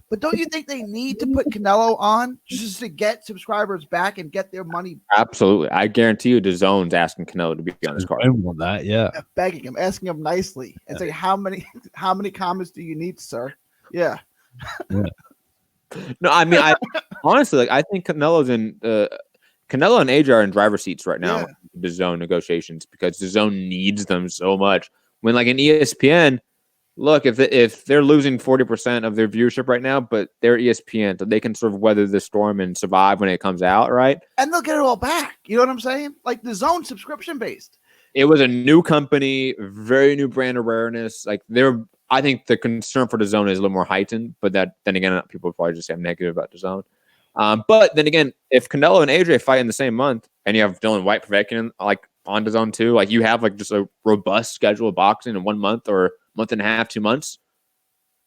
But don't you think they need to put Canelo on just to get subscribers back and get their money?
Absolutely. I guarantee you DAZN's asking Canelo to be on this card.
I want that, yeah.
Begging him, asking him nicely and saying, how many comments do you need, sir? Yeah.
No, I mean, honestly, like, I think Canelo and AJ are in driver's seats right now with DAZN negotiations because DAZN needs them so much. When, like, in ESPN, look, if they're losing 40% of their viewership right now, but they're ESPN, so they can sort of weather the storm and survive when it comes out, right?
And they'll get it all back. You know what I'm saying? Like DAZN subscription based.
It was a new company, very new brand awareness. Like, I think the concern for DAZN is a little more heightened, but then again, people probably just have negative about DAZN. But then again, if Canelo and AJ fight in the same month, and you have Dylan White Povetkin like on DAZN too, like you have like just a robust schedule of boxing in 1 month or month and a half, 2 months.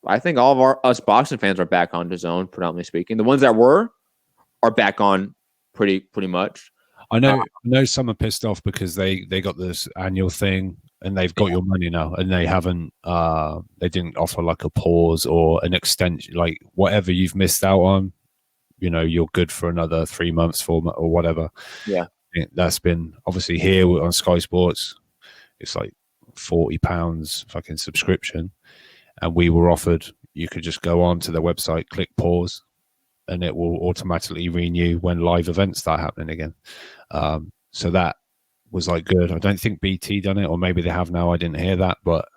I think all of us boxing fans are back on DAZN, predominantly speaking. The ones that are back on pretty much.
I know some are pissed off because they got this annual thing and they've got your money now, and they haven't they didn't offer like a pause or an extension, like whatever you've missed out on, you know, you're good for another 3 months, 4 months or whatever.
Yeah.
That's been obviously here on Sky Sports. It's like £40 fucking subscription, and we were offered you could just go on to their website, click pause, and it will automatically renew when live events start happening again. So that was like good. I don't think BT done it, or maybe they have now. I didn't hear that, but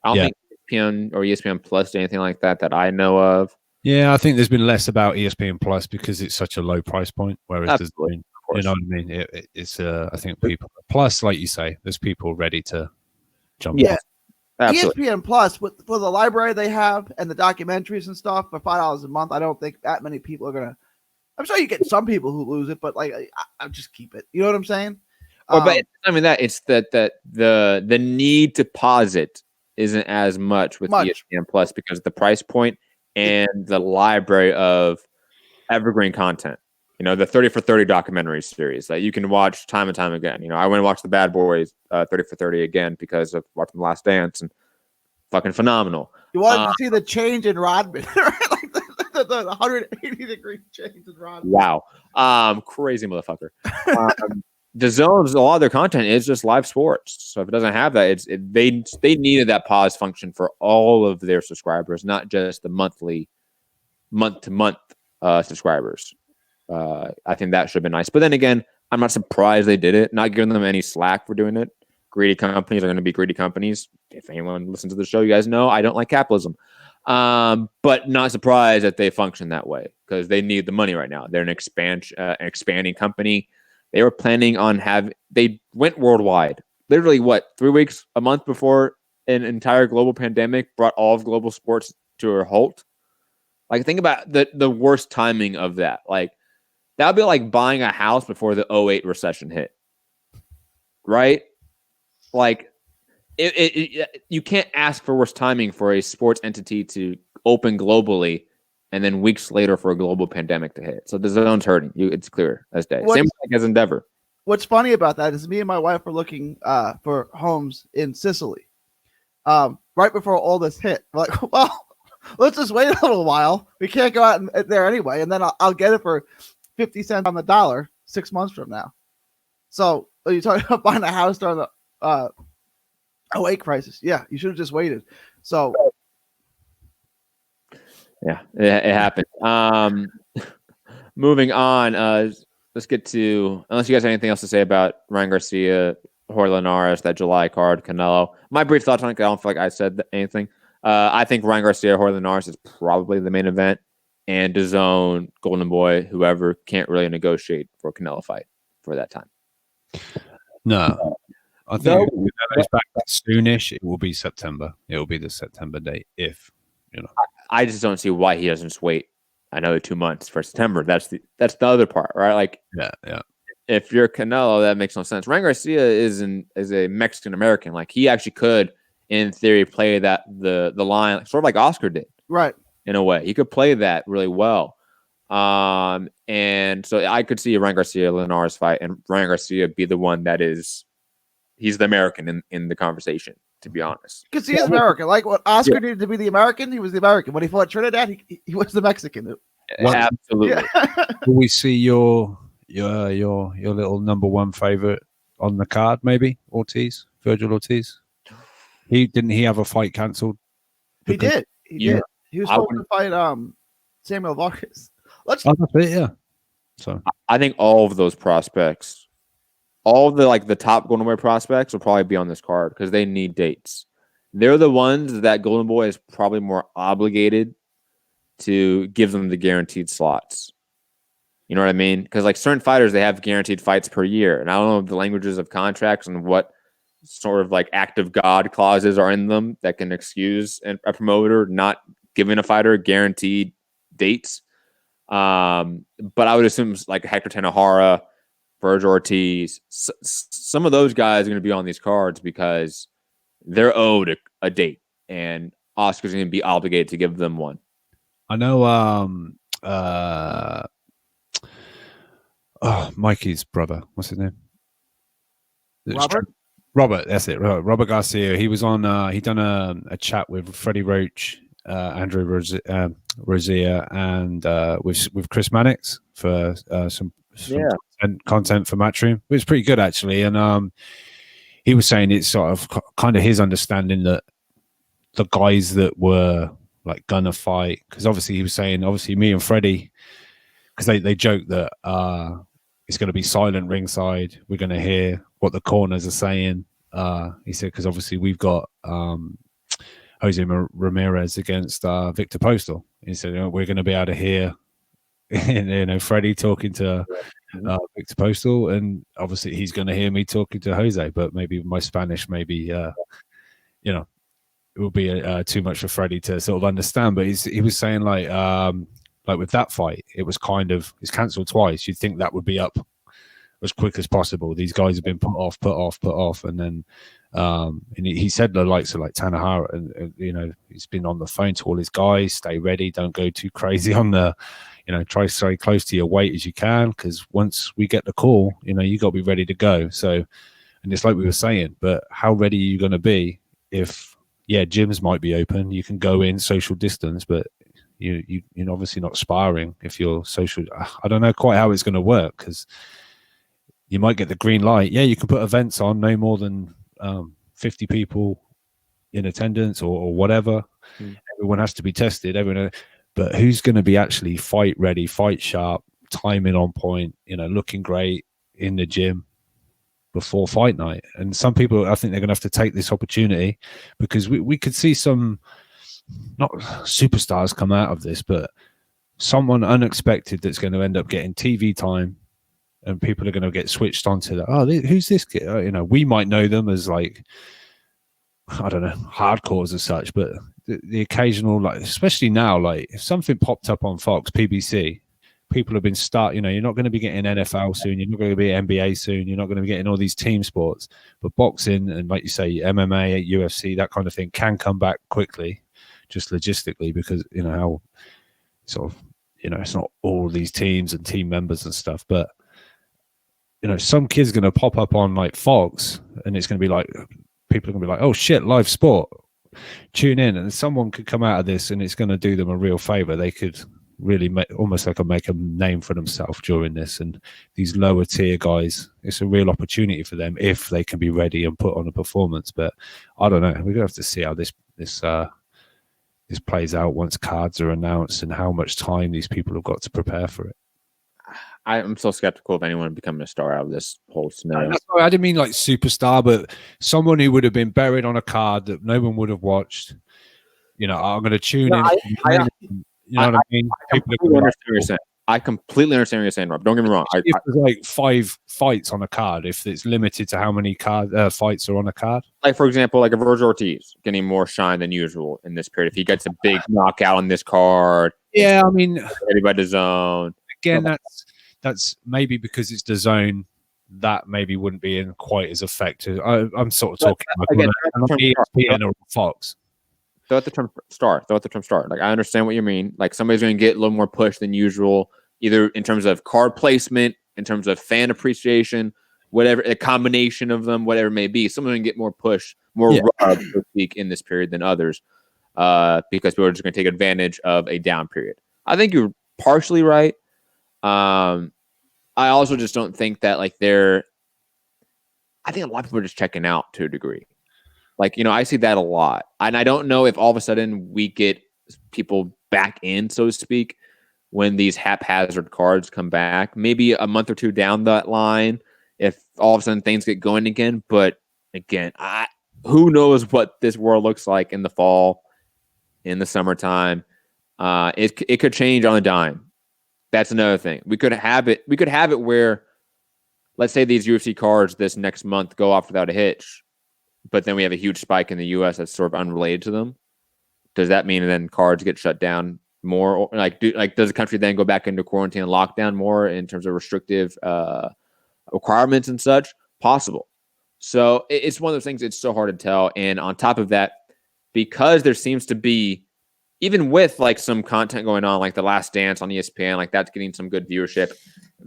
I don't think ESPN or ESPN Plus did anything like that I know of.
Yeah, I think there's been less about ESPN Plus because it's such a low price point. Whereas there's been, you know what I mean? It's I think people plus, like you say, there's people ready to jump.
Yeah,
absolutely.
ESPN Plus for the library they have and the documentaries and stuff for $5 a month. I don't think that many people are gonna. I'm sure you get some people who lose it, but like I just keep it. You know what I'm saying?
But I mean that it's that the need to pause it isn't as much with ESPN Plus because the price point and the library of evergreen content. You know, the 30 for 30 documentary series that you can watch time and time again. You know, I went and watched the Bad Boys 30 for 30 again because of watching The Last Dance, and fucking phenomenal.
You wanted to see the change in Rodman, right? Like the 180 degree change in Rodman.
Wow. Crazy motherfucker. DAZN's a lot of their content is just live sports. So if it doesn't have that, they needed that pause function for all of their subscribers, not just the month to month subscribers. I think that should have been nice. But then again, I'm not surprised they did it. Not giving them any slack for doing it. Greedy companies are going to be greedy companies. If anyone listens to the show, you guys know I don't like capitalism. But not surprised that they function that way because they need the money right now. They're an expanding company. They were planning on they went worldwide. Literally, 3 weeks, a month before an entire global pandemic brought all of global sports to a halt. Like, think about the worst timing of that. Like, that would be like buying a house before the 2008 recession hit, right? Like, you can't ask for worse timing for a sports entity to open globally and then weeks later for a global pandemic to hit. So the zone's hurting. It's clear as day. Same like as Endeavor.
What's funny about that is me and my wife were looking for homes in Sicily right before all this hit. We're like, well, let's just wait a little while. We can't go out there anyway, and then I'll get it for 50 cents on the dollar 6 months from now. So are you talking about buying a house during the 08 crisis? Yeah, you should have just waited. So
yeah, it happened. Moving on, let's get to, unless you guys have anything else to say about Ryan Garcia, Jorge Linares, that July card, Canelo. My brief thoughts on it, I don't feel like I said anything. I think Ryan Garcia, Jorge Linares is probably the main event, and DAZN, Golden Boy, whoever, can't really negotiate for a Canelo fight for that time.
No. I think if Canelo's back soonish, it will be September. It will be the September date, if, you know.
I just don't see why he doesn't just wait another 2 months for September. That's the other part, right? Like,
yeah.
If you're Canelo, that makes no sense. Ryan Garcia is a Mexican American. Like, he actually could, in theory, play that the line sort of like Oscar did,
right?
In a way, he could play that really well. And so I could see a Ryan Garcia Linares fight, and Ryan Garcia be the one that he's the American in the conversation. To be honest,
because he is American. Like what Oscar needed to be the American, he was the American. When he fought Trinidad, he was the Mexican.
Absolutely.
Yeah.
Will we see your little number one favorite on the card? Maybe Virgil Ortiz. He have a fight cancelled.
He did. He was supposed to fight Samuel Vargas.
That's it. Yeah. So
I think all of those prospects. All the top Golden Boy prospects will probably be on this card because they need dates. They're the ones that Golden Boy is probably more obligated to give them the guaranteed slots. You know what I mean? Because like certain fighters, they have guaranteed fights per year. And I don't know the languages of contracts and what sort of like act of God clauses are in them that can excuse a promoter not giving a fighter guaranteed dates. But I would assume like Hector Tanahara, Virgil Ortiz, some of those guys are going to be on these cards because they're owed a date, and Oscar's going to be obligated to give them one.
I know. Mikey's brother. What's his name? Robert. That's it. Robert Garcia. He was on. He done a chat with Freddie Roach, Andrew Rosier, and with Chris Mannix for some content for Matchroom. It was pretty good actually, and he was saying it's sort of kind of his understanding that the guys that were like gonna fight, because obviously he was saying me and Freddie, because they joke that it's going to be silent ringside. We're going to hear what the corners are saying. He said because obviously we've got Jose Ramirez against Victor Postal. He said we're going to be able to hear Freddie talking to Victor Postal, and obviously he's going to hear me talking to Jose. But maybe my Spanish, it will be too much for Freddie to sort of understand. But he was saying like with that fight, it's cancelled twice. You'd think that would be up as quick as possible. These guys have been put off, and then and he said the likes of like Tanahara, and he's been on the phone to all his guys, stay ready, don't go too crazy on the, try to stay close to your weight as you can, because once we get the call, you got to be ready to go. So, and it's like we were saying, but how ready are you going to be if gyms might be open, you can go in, social distance, but you're obviously not sparring if you're social. I don't know quite how it's going to work, because you might get the green light. Yeah, you can put events on, no more than 50 people in attendance or whatever. Everyone has to be tested. But who's going to be actually fight ready, fight sharp, timing on point, looking great in the gym before fight night? And some people, I think they're going to have to take this opportunity, because we could see some, not superstars come out of this, but someone unexpected that's going to end up getting TV time, and people are going to get switched onto that. Oh, who's this kid? We might know them as like, I don't know, hardcores as such, but the occasional, like, especially now, like if something popped up on Fox, PBC, people have been you're not going to be getting NFL soon, you're not going to be NBA soon, you're not going to be getting all these team sports, but boxing and, like you say, MMA, UFC, that kind of thing can come back quickly, just logistically, because how sort of it's not all these teams and team members and stuff, but some kid's going to pop up on like Fox, and it's going to be like, people are going to be like, oh shit, live sport, tune in, and someone could come out of this and it's going to do them a real favor. They could really make a name for themselves during this, and these lower tier guys, it's a real opportunity for them if they can be ready and put on a performance. But I don't know, we're gonna have to see how this plays out once cards are announced and how much time these people have got to prepare for it.
I'm so skeptical of anyone becoming a star out of this whole scenario.
I didn't mean like superstar, but someone who would have been buried on a card that no one would have watched. I'm going to tune in. You know what I mean?
I completely understand what you're saying, Rob. Don't get me wrong.
If there's like 5 fights on a card, if it's limited to how many fights are on a card.
Like, for example, like a Virgil Ortiz getting more shine than usual in this period. If he gets a big knockout on this card.
Yeah, I mean.
By the zone.
Again, that's maybe because it's the zone, that maybe wouldn't be in quite as effective. I'm sort of talking about ESPN or Fox.
Throw out the term star. Like, I understand what you mean. Like, somebody's going to get a little more push than usual, either in terms of card placement, in terms of fan appreciation, whatever, a combination of them, whatever it may be. Someone's going to get more push, more rub, so to speak, in this period than others, because people are just going to take advantage of a down period. I think you're partially right. I also just don't think that, like, I think a lot of people are just checking out to a degree. Like, I see that a lot. And I don't know if all of a sudden we get people back in, so to speak, when these haphazard cards come back. Maybe a month or two down that line, if all of a sudden things get going again. But again, who knows what this world looks like in the fall, in the summertime. It could change on a dime. That's another thing. We could have it where, let's say these UFC cards this next month go off without a hitch, but then we have a huge spike in the US that's sort of unrelated to them. Does that mean then cards get shut down more? Or does the country then go back into quarantine and lockdown more in terms of restrictive requirements and such? Possible. So it's one of those things, it's so hard to tell. And on top of that, because there seems to be, even with like some content going on, like The Last Dance on ESPN, like that's getting some good viewership.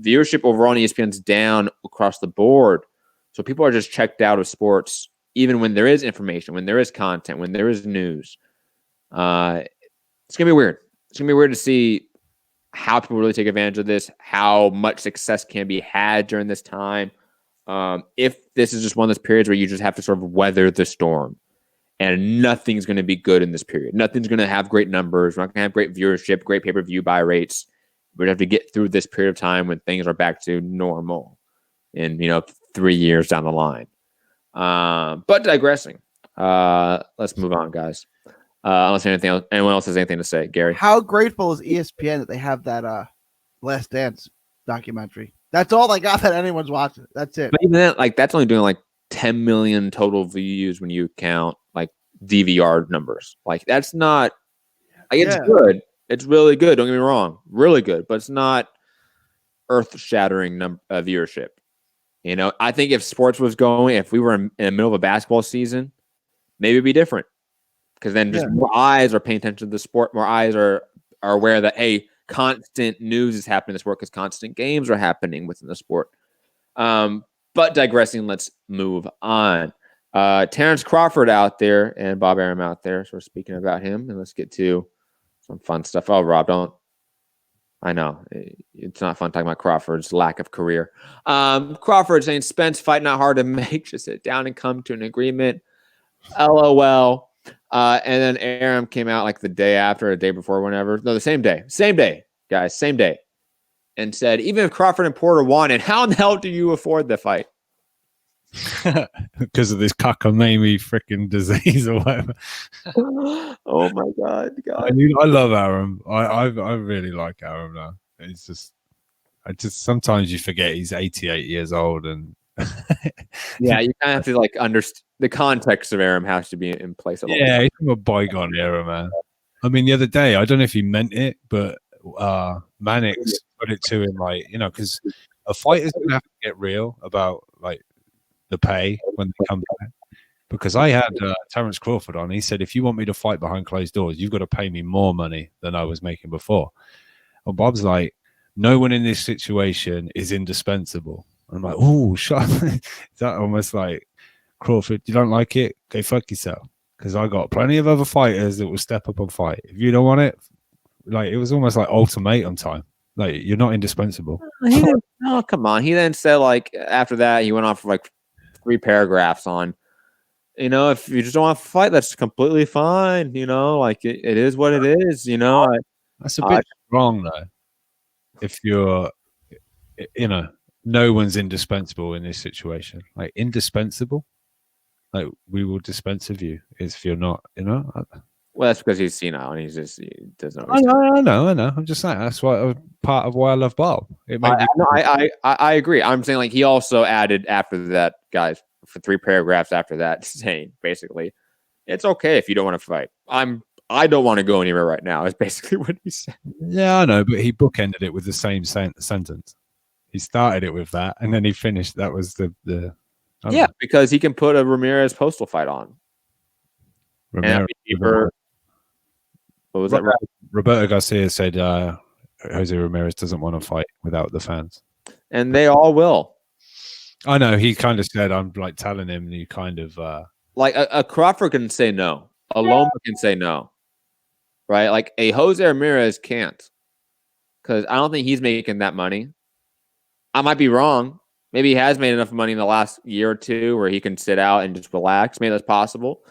Viewership overall on ESPN's down across the board. So people are just checked out of sports, even when there is information, when there is content, when there is news. It's going to be weird. It's going to be weird to see how people really take advantage of this, how much success can be had during this time. If this is just one of those periods where you just have to sort of weather the storm. And nothing's going to be good in this period. Nothing's going to have great numbers. We're not going to have great viewership, great pay-per-view buy rates. We're going to have to get through this period of time when things are back to normal in, 3 years down the line. But digressing. Let's move on, guys. Unless anyone else has anything to say. Gary?
How grateful is ESPN that they have that Last Dance documentary? That's all they got that anyone's watching. That's it.
But even then, like, that's only doing like 10 million total views when you count like DVR numbers. Like, that's not, like, it's good. It's really good. Don't get me wrong. Really good. But it's not earth-shattering viewership. I think if sports was going, if we were in the middle of a basketball season, maybe it'd be different. Because then just more eyes are paying attention to the sport. More eyes are aware that, hey, constant news is happening in the sport because constant games are happening within the sport. But digressing, let's move on. Terrence Crawford out there and Bob Arum out there. So we're speaking about him, and let's get to some fun stuff. Oh, Rob, don't. I know it's not fun talking about Crawford's lack of career. Crawford saying Spence fight not hard to make. Just sit down and come to an agreement. LOL. And then Arum came out like the day after, or the day before, whenever. No, the same day, guys, same day. And said, even if Crawford and Porter wanted, how in the hell do you afford the fight?
Because of this cockamamie freaking disease or whatever.
Oh my God.
I love Arum. I really like Arum now. It's just sometimes you forget he's 88 years old and
Yeah, you kind of have to like understand the context of Arum has to be in place.
Yeah, he's from a bygone era, man. I mean, the other day, I don't know if he meant it, but Mannix put it to him like, because a fighter's gonna have to get real about like the pay when they come back. Because I had Terence Crawford on. He said, if you want me to fight behind closed doors, you've got to pay me more money than I was making before. And Bob's like, no one in this situation is indispensable. I'm like, oh, shut up. Is that almost like, Crawford, you don't like it? Go fuck yourself. Because I got plenty of other fighters that will step up and fight. If you don't want it, like, it was almost like ultimatum time. Like, you're not indispensable.
Oh, come on. He then said, like, after that, he went on for like 3 paragraphs on, if you just don't want to fight, that's completely fine. Like it is what it is.
That's a bit wrong though. If you're, no one's indispensable in this situation. Like indispensable, like we will dispense of you if you're not.
Well, that's because he's senile and he doesn't.
I know. I'm just saying that's why part of why I love Bob.
I agree. I'm saying like he also added after that, guys. For 3 paragraphs after that, saying basically, it's okay if you don't want to fight. I don't want to go anywhere right now. Is basically what he said.
Yeah, I know, but he bookended it with the same sentence. He started it with that, and then he finished. That was the
because he can put a Ramirez postal fight on.
Ramirez.
What was that?
Roberto Garcia said Jose Ramirez doesn't want to fight without the fans,
and they all will.
I know. He kind of said, I'm like telling him, and you kind of
like a Crawford can say no, a Loma can say no, right? Like a Jose Ramirez can't, because I don't think he's making that money. I might be wrong. Maybe he has made enough money in the last year or two where he can sit out and just relax. Maybe that's possible,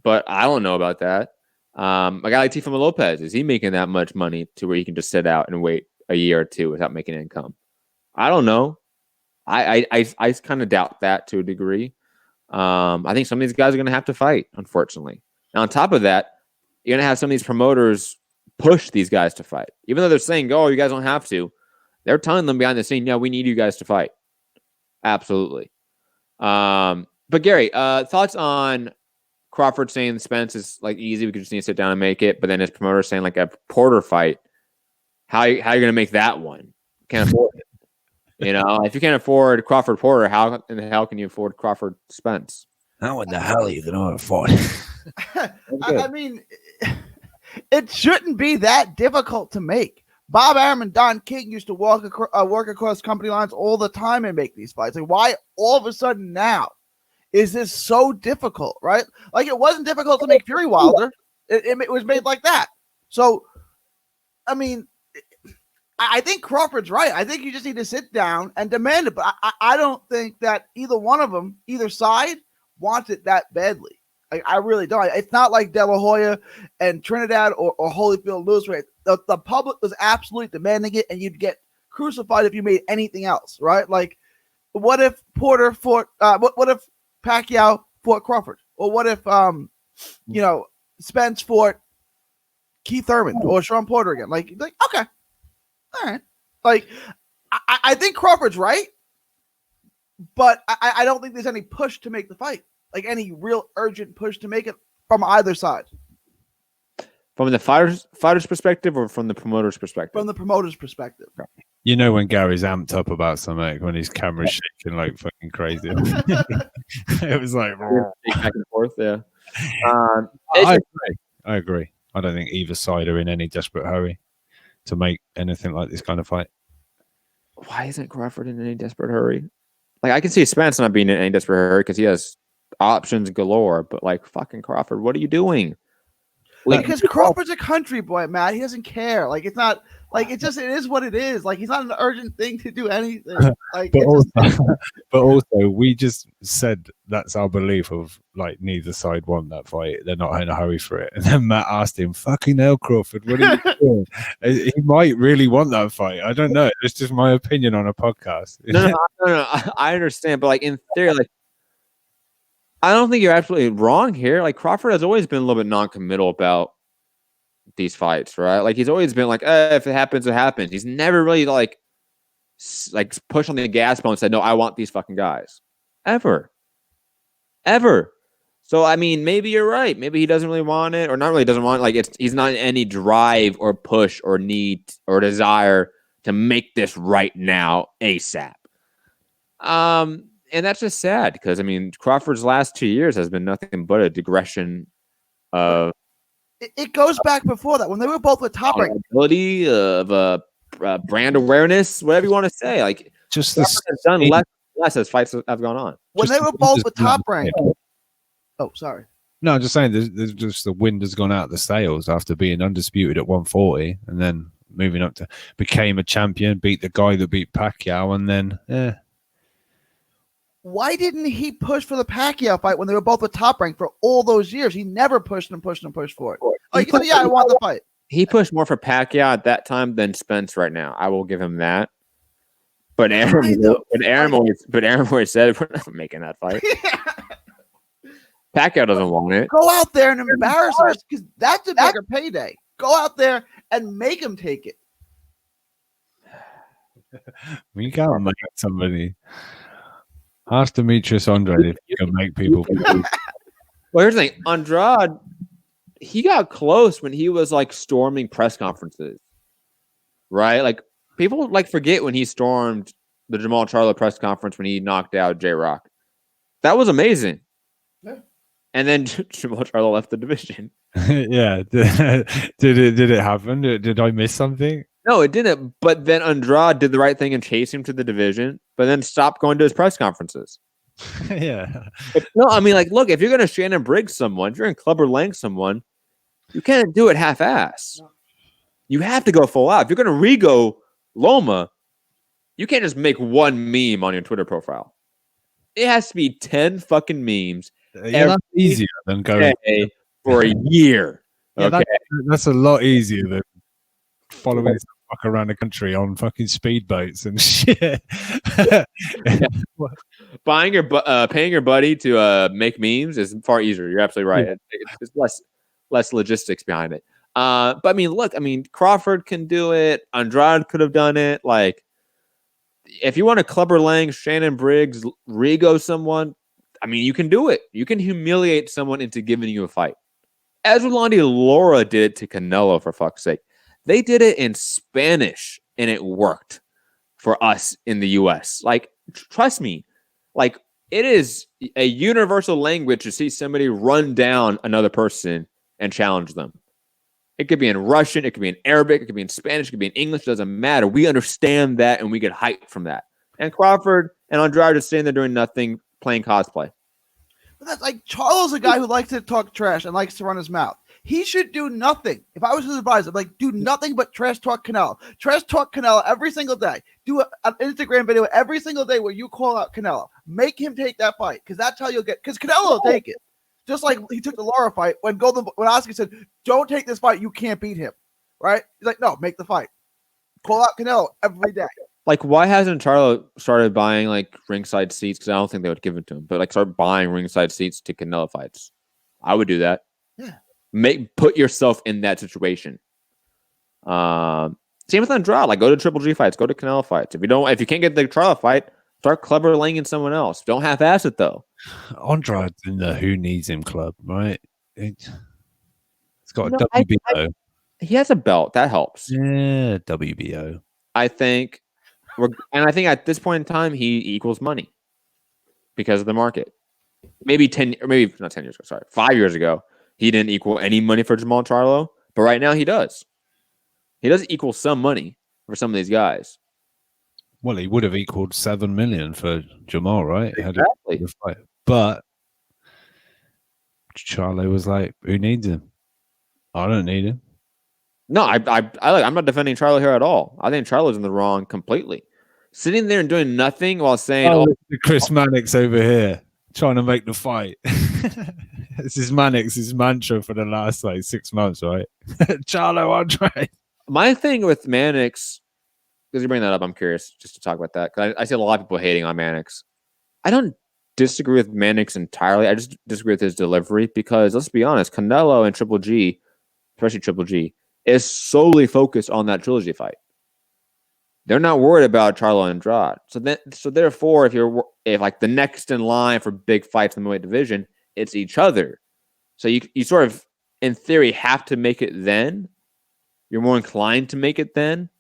but I don't know about that. A guy like Tifamo Lopez, is he making that much money to where he can just sit out and wait a year or two without making income? I don't know. I kind of doubt that to a degree. I think some of these guys are going to have to fight, unfortunately. Now, on top of that, you're going to have some of these promoters push these guys to fight. Even though they're saying, oh, you guys don't have to. They're telling them behind the scene, yeah, we need you guys to fight. Absolutely. But Gary, thoughts on Crawford saying Spence is like easy, we could just need to sit down and make it, but then his promoter saying like a Porter fight, how are you going to make that one? Can't afford it. If you can't afford Crawford Porter, how in the hell can you afford Crawford Spence?
How in the hell are you going to afford?
I mean, it shouldn't be that difficult to make. Bob Arum and Don King used to work across company lines all the time and make these fights. Like, why all of a sudden now is this so difficult, right? Like, it wasn't difficult to make Fury Wilder. It was made like that. So, I mean, I think Crawford's right. I think you just need to sit down and demand it. But I don't think that either one of them, either side, wants it that badly. I really don't. It's not like De La Hoya and Trinidad or Holyfield lose, right? The public was absolutely demanding it, and you'd get crucified if you made anything else, right? Like, what if Porter fought? What if Pacquiao fought Crawford? Or what if Spence fought Keith Thurman or Sean Porter again? Like okay. All right. Like, I think Crawford's right, but I don't think there's any push to make the fight. Like, any real urgent push to make it from either side.
From the fighter's perspective or from the promoter's perspective?
From the promoter's perspective.
When Gary's amped up about something, when his camera's shaking like fucking crazy. It was like...
back and forth, yeah.
I agree. I don't think either side are in any desperate hurry to make anything like this kind of fight.
Why isn't Crawford in any desperate hurry? Like, I can see Spence not being in any desperate hurry because he has options galore, but like, fucking Crawford, what are you doing?
Because Crawford's a country boy, Matt. He doesn't care. Like, it's not like it is what it is. Like, he's not an urgent thing to do anything. Like,
but also, we just said that's our belief of like neither side want that fight. They're not in a hurry for it. And then Matt asked him, "Fucking hell, Crawford, what are you doing?" He might really want that fight. I don't know. It's just my opinion on a podcast.
No. I understand, but like in theory, like, I don't think you're absolutely wrong here. Like, Crawford has always been a little bit non-committal about these fights, right? Like, he's always been like, if it happens, it happens. He's never really like like push on the gas pedal and said, "No, I want these fucking guys." Ever. So I mean, maybe you're right. Maybe he doesn't really want it, or not really doesn't want it. Like he's not in any drive or push or need or desire to make this right now ASAP. And that's just sad because I mean, Crawford's last 2 years has been nothing but a digression of
it goes back before that when they were both with Top Rank.
Ability of brand awareness, whatever you want to say. Like
just
Crawford has done less as fights have gone on.
When they were both with Top Rank. Oh, sorry.
No, I'm just saying there's just the wind has gone out of the sails after being undisputed at 140 and then moving up to became a champion, beat the guy that beat Pacquiao, and then
Why didn't he push for the Pacquiao fight when they were both with Top Rank for all those years? He never pushed for it. Like, yeah, I want the fight.
He pushed more for Pacquiao at that time than Spence right now. I will give him that. But Aaron always said, "We're not making that fight." Pacquiao doesn't want it.
Go out there and embarrass us because that's a bigger payday. Go out there and make him take it.
We can't make somebody. Ask Demetrius Andrade if you can make people.
Well, here's the thing. Andrade, he got close when he was like storming press conferences, right? Like people like forget when he stormed the Jamal Charlo press conference when he knocked out J-Rock. That was amazing. Yeah. And then Jamal Charlo left the division.
Yeah. Did it happen? Did I miss something?
No, it didn't. But then Andrade did the right thing and chased him to the division, but then stopped going to his press conferences.
Yeah.
No, I mean, like, look, if you're going to Shannon Briggs someone, if you're going to Clubber Lang someone, you can't do it half-ass. You have to go full out. If you're going to Rigo Loma, you can't just make one meme on your Twitter profile. It has to be 10 fucking memes.
Yeah, that's easier than going
for a year.
Yeah,
okay,
that's a lot easier than following some fuck around the country on fucking speedboats and shit.
Paying your buddy to make memes is far easier. You're absolutely right. Yeah. It's less logistics behind it. But I mean, look, Crawford can do it. Andrade could have done it. Like, if you want to Clubber Lang, Shannon Briggs, Rigo someone, you can do it. You can humiliate someone into giving you a fight. Ezralandi Lara did it to Canelo, for fuck's sake. They did it in Spanish, and it worked for us in the U.S. Like, trust me, like, it is a universal language to see somebody run down another person and challenge them. It could be in Russian, it could be in Arabic, it could be in Spanish, it could be in English, it doesn't matter. We understand that, and we get hyped from that. And Crawford and Andrade are sitting there doing nothing, playing cosplay.
But that's like Charlo's a guy who likes to talk trash and likes to run his mouth. He should do nothing. If I was his advisor, do nothing but trash talk Canelo. Trash talk Canelo every single day. Do an Instagram video every single day where you call out Canelo. Make him take that fight because that's how you'll get. Because Canelo will take it. Just like he took the Lara fight when Oscar said, "Don't take this fight. You can't beat him." Right? He's like, "No, make the fight. Call out Canelo every day."
Like, why hasn't Charlo started buying like ringside seats? Because I don't think they would give it to him, but like start buying ringside seats to Canelo fights. I would do that.
Yeah.
Put yourself in that situation. Same with Andrade. Like, go to Triple G fights, go to Canelo fights. If you can't get the Charlo fight, start Clubber Lang and someone else. Don't half-ass it though.
Andrade's in the Who Needs Him club, right? It's got a WBO.
He has a belt that helps.
Yeah, WBO.
I think at this point in time, he equals money because of the market. Maybe not 10 years ago. Sorry, 5 years ago, he didn't equal any money for Jamal Charlo, but right now he does. He does equal some money for some of these guys.
Well, he would have equaled 7 million for Jamal, right?
Exactly.
But Charlo was like, "Who needs him? I don't need him."
No, I'm not defending Charlo here at all. I think Charlo's in the wrong completely. Sitting there and doing nothing while saying,
Chris Mannix over here trying to make the fight." This is Mannix's mantra for the last 6 months, right? Charlo Andrade.
My thing with Mannix, because you bring that up, I'm curious just to talk about that. Because I see a lot of people hating on Mannix. I don't disagree with Mannix entirely. I just disagree with his delivery because, let's be honest, Canelo and Triple G, especially Triple G, is solely focused on that trilogy fight. They're not worried about Charlo Andrade. So therefore, if like the next in line for big fights in the middleweight division, it's each other. So you sort of, in theory, have to make it then. You're more inclined to make it then.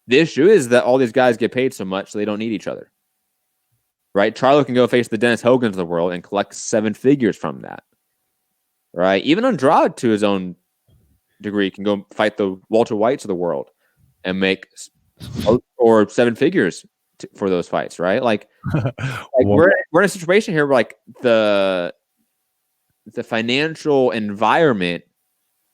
The issue is that all these guys get paid so much, so they don't need each other. Right? Charlo can go face the Dennis Hogans of the world and collect 7 figures from that. Right? Even Andrade, to his own degree, can go fight the Walter Whites of the world and make or 7 figures for those fights. Right? Like we're in a situation here where like the financial environment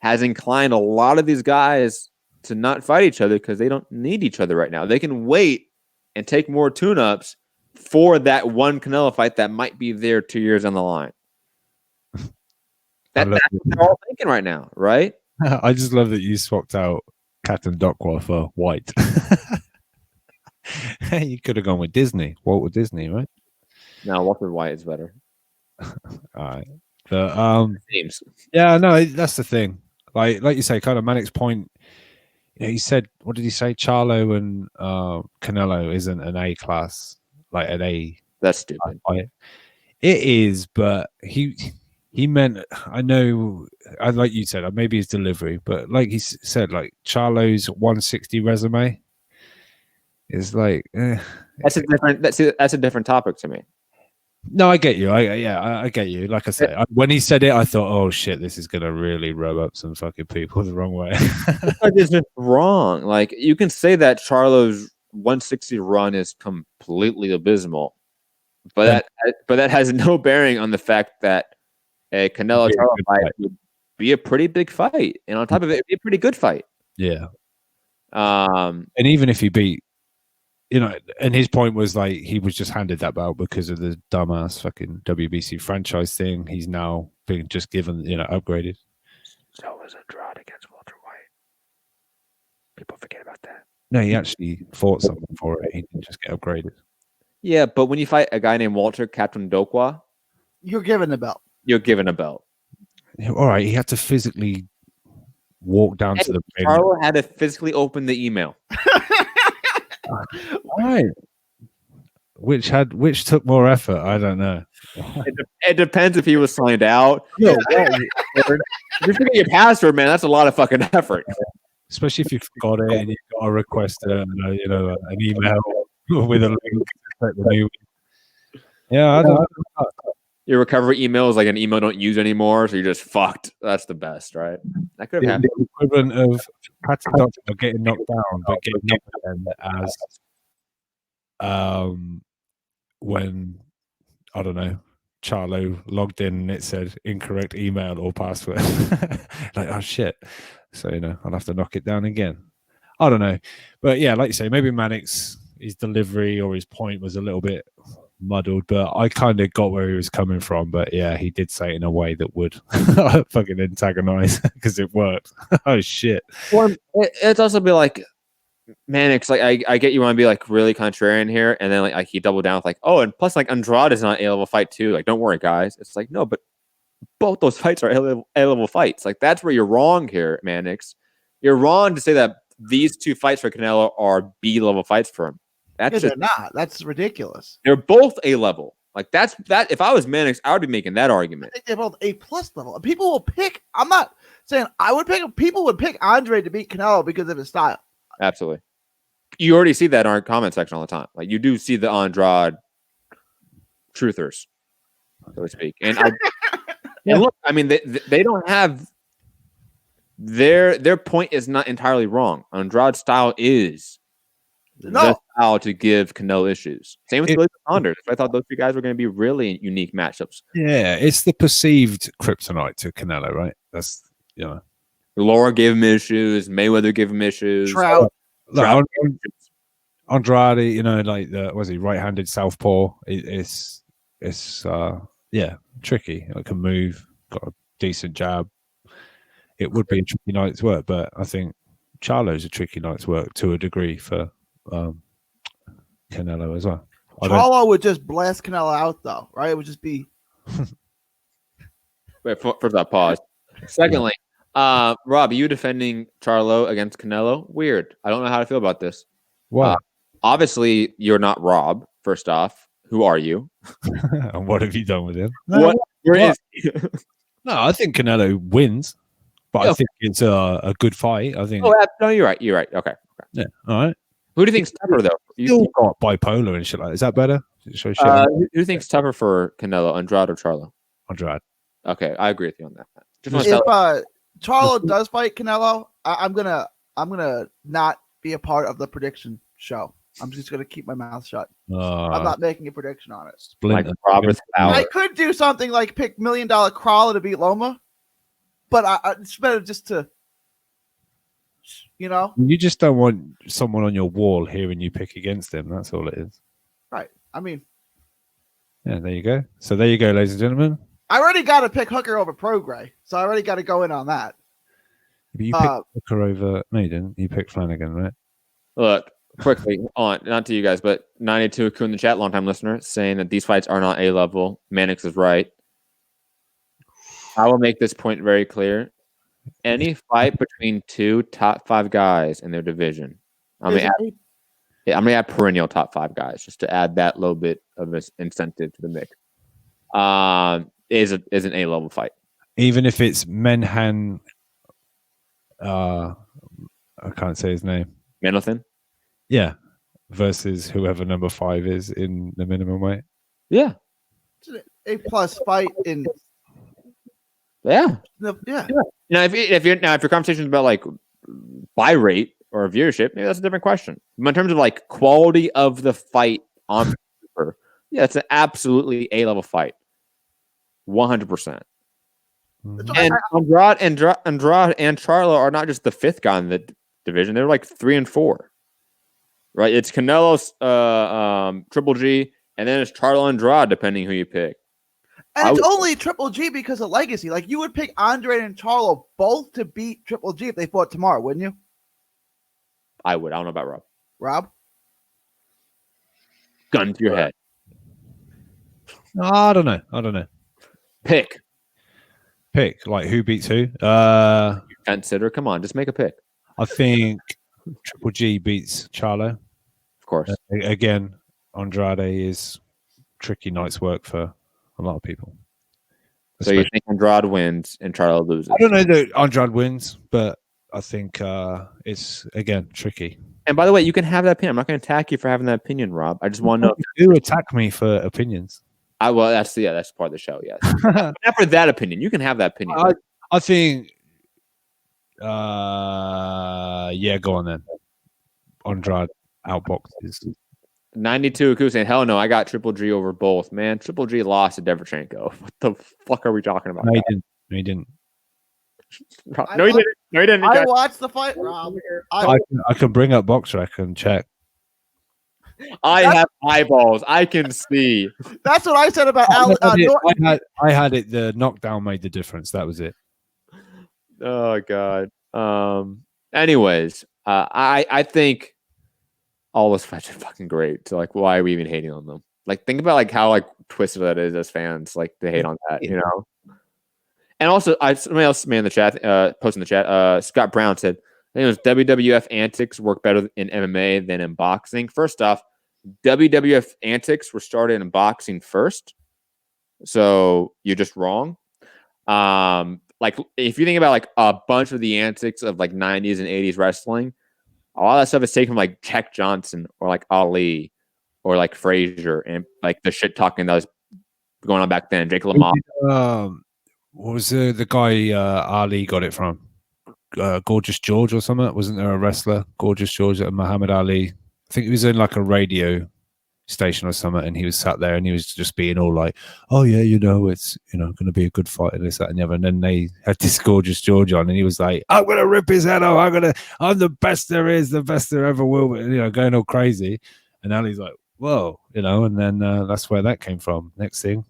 has inclined a lot of these guys to not fight each other because they don't need each other right now. They can wait and take more tune-ups for that one Canelo fight that might be there 2 years down the line. That's what they're all thinking right now, right?
I just love that you swapped out Captain Dockwell for White. You could have gone with Disney, Walter Disney, right?
No, Walter White is better.
All right, but
Names.
yeah, no, that's the thing. Like you say, kind of Manic's point. You know, he said, what did he say? Charlo and Canelo isn't an A class, like an A.
That's stupid.
Fight. It is, but he meant. I know, like you said, maybe his delivery, but like he said, like Charlo's 160 resume is like.
That's a different topic to me.
No, I get you. I get you. Like I said, when he said it, I thought, "Oh shit, this is gonna really rub up some fucking people the wrong way."
It's just wrong. Like you can say that Charlo's 160 run is completely abysmal, but that has no bearing on the fact that a Canelo Charlo fight would be a pretty big fight, and on top of it, it'd be a pretty good fight.
Yeah. And even if he beat. You know, and his point was like he was just handed that belt because of the dumbass fucking WBC franchise thing. He's now being just given, upgraded.
So was Andrade against Walter White. People forget about that.
No, he actually fought someone for it. He didn't just get upgraded.
Yeah, but when you fight a guy named Walter Captain Dokwa,
you're given the belt.
You're given a belt.
All right, he had to physically walk down to the ring.
Charlo had to physically open the email.
All right. Which took more effort? I don't know.
It depends if he was signed out. If you forget your password, man, that's a lot of fucking effort.
Especially if you forgot it and you got to request an email with a link. Yeah, I don't know.
Your recovery email is like an email don't use anymore, so you're just fucked. That's the best, right? That could have happened.
The equivalent of getting knocked down, but getting knocked down as when, I don't know, Charlo logged in and it said incorrect email or password. Like, oh shit. So, I'll have to knock it down again. I don't know. But yeah, like you say, maybe Manic's his delivery or his point was a little bit muddled, but I kind of got where he was coming from. But yeah, he did say it in a way that would fucking antagonize because it worked. Oh shit.
Well, it's also be like Mannix, like I get you want to be like really contrarian here, and then like he doubled down with like, oh, and plus like Andrade is not A-level fight too. Like, don't worry, guys. It's like, no, but both those fights are A-level fights. Like, that's where you're wrong here, Mannix. You're wrong to say that these 2 fights for Canelo are B-level fights for him.
They're not. That's ridiculous.
They're both A-level. Like that. If I was Mannix, I would be making that argument.
I think they're both A+ level. People will pick. I'm not saying I would pick. People would pick Andre to beat Canelo because of his style.
Absolutely. You already see that in our comment section all the time. Like you do see the Andrade truthers, so to speak. And and look, I mean, they don't have their point is not entirely wrong. Andrade's style is the style to give Canelo issues. Same with Saunders. I thought those 2 guys were going to be really unique matchups.
Yeah, it's the perceived kryptonite to Canelo, right? That's
Laura gave him issues. Mayweather gave him issues.
Trout.
Andrade, like was he right-handed southpaw? It's tricky. It can move. Got a decent jab. It would be a tricky night's work, but I think Charlo's a tricky night's work to a degree for Canelo as well.
Charlo would just blast Canelo out, though, right? It would just be.
Wait, for that pause. Secondly, Rob, you defending Charlo against Canelo? Weird. I don't know how to feel about this.
What?
Obviously, you're not Rob. First off, who are you?
And what have you done with him?
What? Where is he?
No, I think Canelo wins, but
Yeah.
I think it's a good fight. I think.
Oh, no, you're right. You're right. Okay.
Yeah. All right.
Who do you think's tougher though?
Still got bipolar and shit like that. Is that better? Show shit
who do you think's tougher for Canelo, Andrade or Charlo?
Andrade.
Okay, I agree with you on that.
If Charlo does fight Canelo, I'm gonna not be a part of the prediction show. I'm just gonna keep my mouth shut. I'm not making a prediction on it.
Like Robert's power.
I could do something like pick $1 Million Crawler to beat Loma, but it's better just to,
You just don't want someone on your wall hearing you pick against them. That's all it is.
Right. I mean,
yeah, there you go. So there you go, ladies and gentlemen.
I already got to pick Hooker over Prograis, so I already got to go in on that.
But you picked Hooker over. No, you didn't. You picked Flanagan, right?
Look, quickly on, not to you guys, but 92 Ku in the chat, longtime listener, saying that these fights are not A-level. Mannix is right. I will make this point very clear. Any fight between two top 5 guys in their division, I'm gonna add perennial top 5 guys just to add that little bit of an incentive to the mix. Is an A-level fight,
even if it's Menhan. I can't say his name.
Menothin?
Yeah, versus whoever number 5 is in the minimum weight.
Yeah,
it's an A+ fight in.
Yeah.
Yeah.
Now, if your conversation is about like buy rate or viewership, maybe that's a different question. But in terms of like quality of the fight on paper, yeah, it's an absolutely A-level fight, 100%. And Andrade and Charlo are not just the 5th guy in the division; they're like 3 and 4. Right? It's Canelo's Triple G, and then it's Charlo Andrade, depending who you pick.
And it's only Triple G because of legacy. Like, you would pick Andre and Charlo both to beat Triple G if they fought tomorrow, wouldn't you?
I would. I don't know about Rob.
Rob?
Gun to your head.
I don't know.
Pick.
Like who beats who?
Consider. Come on, just make a pick.
I think Triple G beats Charlo.
Of course.
Again, Andrade is tricky night's work for a lot of people.
So you think Andrade wins and Charlo loses?
I don't know that Andrade wins, but I think it's, again, tricky. And
by the way, you can have that opinion. I'm not going to attack you for having that opinion, Rob. I just want to know.
You do attack me for opinions.
Well, that's part of the show, yes. Not for that opinion. You can have that opinion.
I think, yeah, go on then. Andrade outboxes.
92 Aku saying, hell no, I got Triple G over both. Man, Triple G lost to Derevchenko. What the fuck are we talking about?
No, he didn't. No, he didn't.
No, he didn't.
I watched the fight, Rob.
I can bring up BoxRec and check.
I have eyeballs. I can see.
That's what I said about
I had it. The knockdown made the difference. That was it.
Oh God. Anyways, I think all those fights are fucking great. So like, why are we even hating on them? Like, think about like how like twisted that is as fans. Like, to hate on that, you know. And also, somebody else in the chat, posting in the chat. Scott Brown said, I think it was WWF antics work better in MMA than in boxing. First off, WWF antics were started in boxing first, so you're just wrong. Like if you think about like a bunch of the antics of like 90s and 80s wrestling, a lot of that stuff is taken from like Jack Johnson or like Ali or like Frazier and like the shit talking that was going on back then. Jake LaMotta.
What was the guy Ali got it from? Gorgeous George or something? Wasn't there a wrestler, Gorgeous George, Muhammad Ali? I think he was in like a radio station or something, and he was sat there and he was just being all like, "Oh yeah, you know, it's going to be a good fight and this, that, and the other." And then they had this Gorgeous George on, and he was like, "I'm gonna rip his head off. I'm the best there is, the best there ever will be," going all crazy. And Ali's like, "Whoa," and then that's where that came from. Next thing,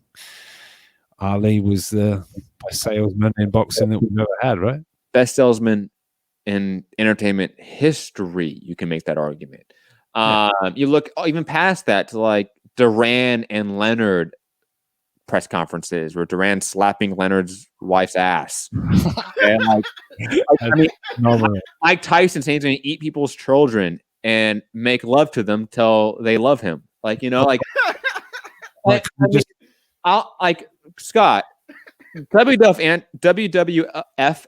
Ali was the best salesman in boxing that we've ever had, right?
Best salesman in entertainment history. You can make that argument. You look even past that to like Duran and Leonard press conferences where Duran slapping Leonard's wife's ass. And Mike Tyson saying he's going to eat people's children and make love to them till they love him. Like, you know, like, Scott, WWF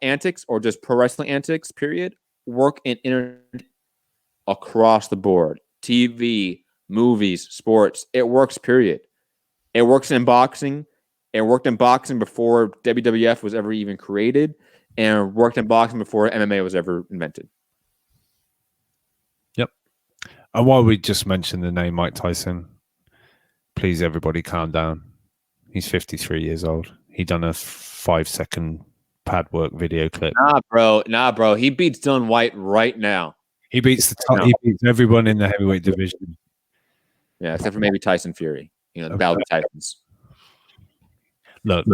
antics or just pro wrestling antics, period, work in internet across the board. TV, movies, sports, it works, period. It works in boxing. It worked in boxing before WWF was ever even created, and worked in boxing before MMA was ever invented.
Yep. And while we just mentioned the name Mike Tyson, please everybody calm down. He's 53 years old. He done a 5-second pad work video clip.
Nah, bro. He beats Dylan White right now.
He beats he beats everyone in the heavyweight division.
Yeah, except for maybe Tyson Fury. You know, the Battle of the Titans.
Look,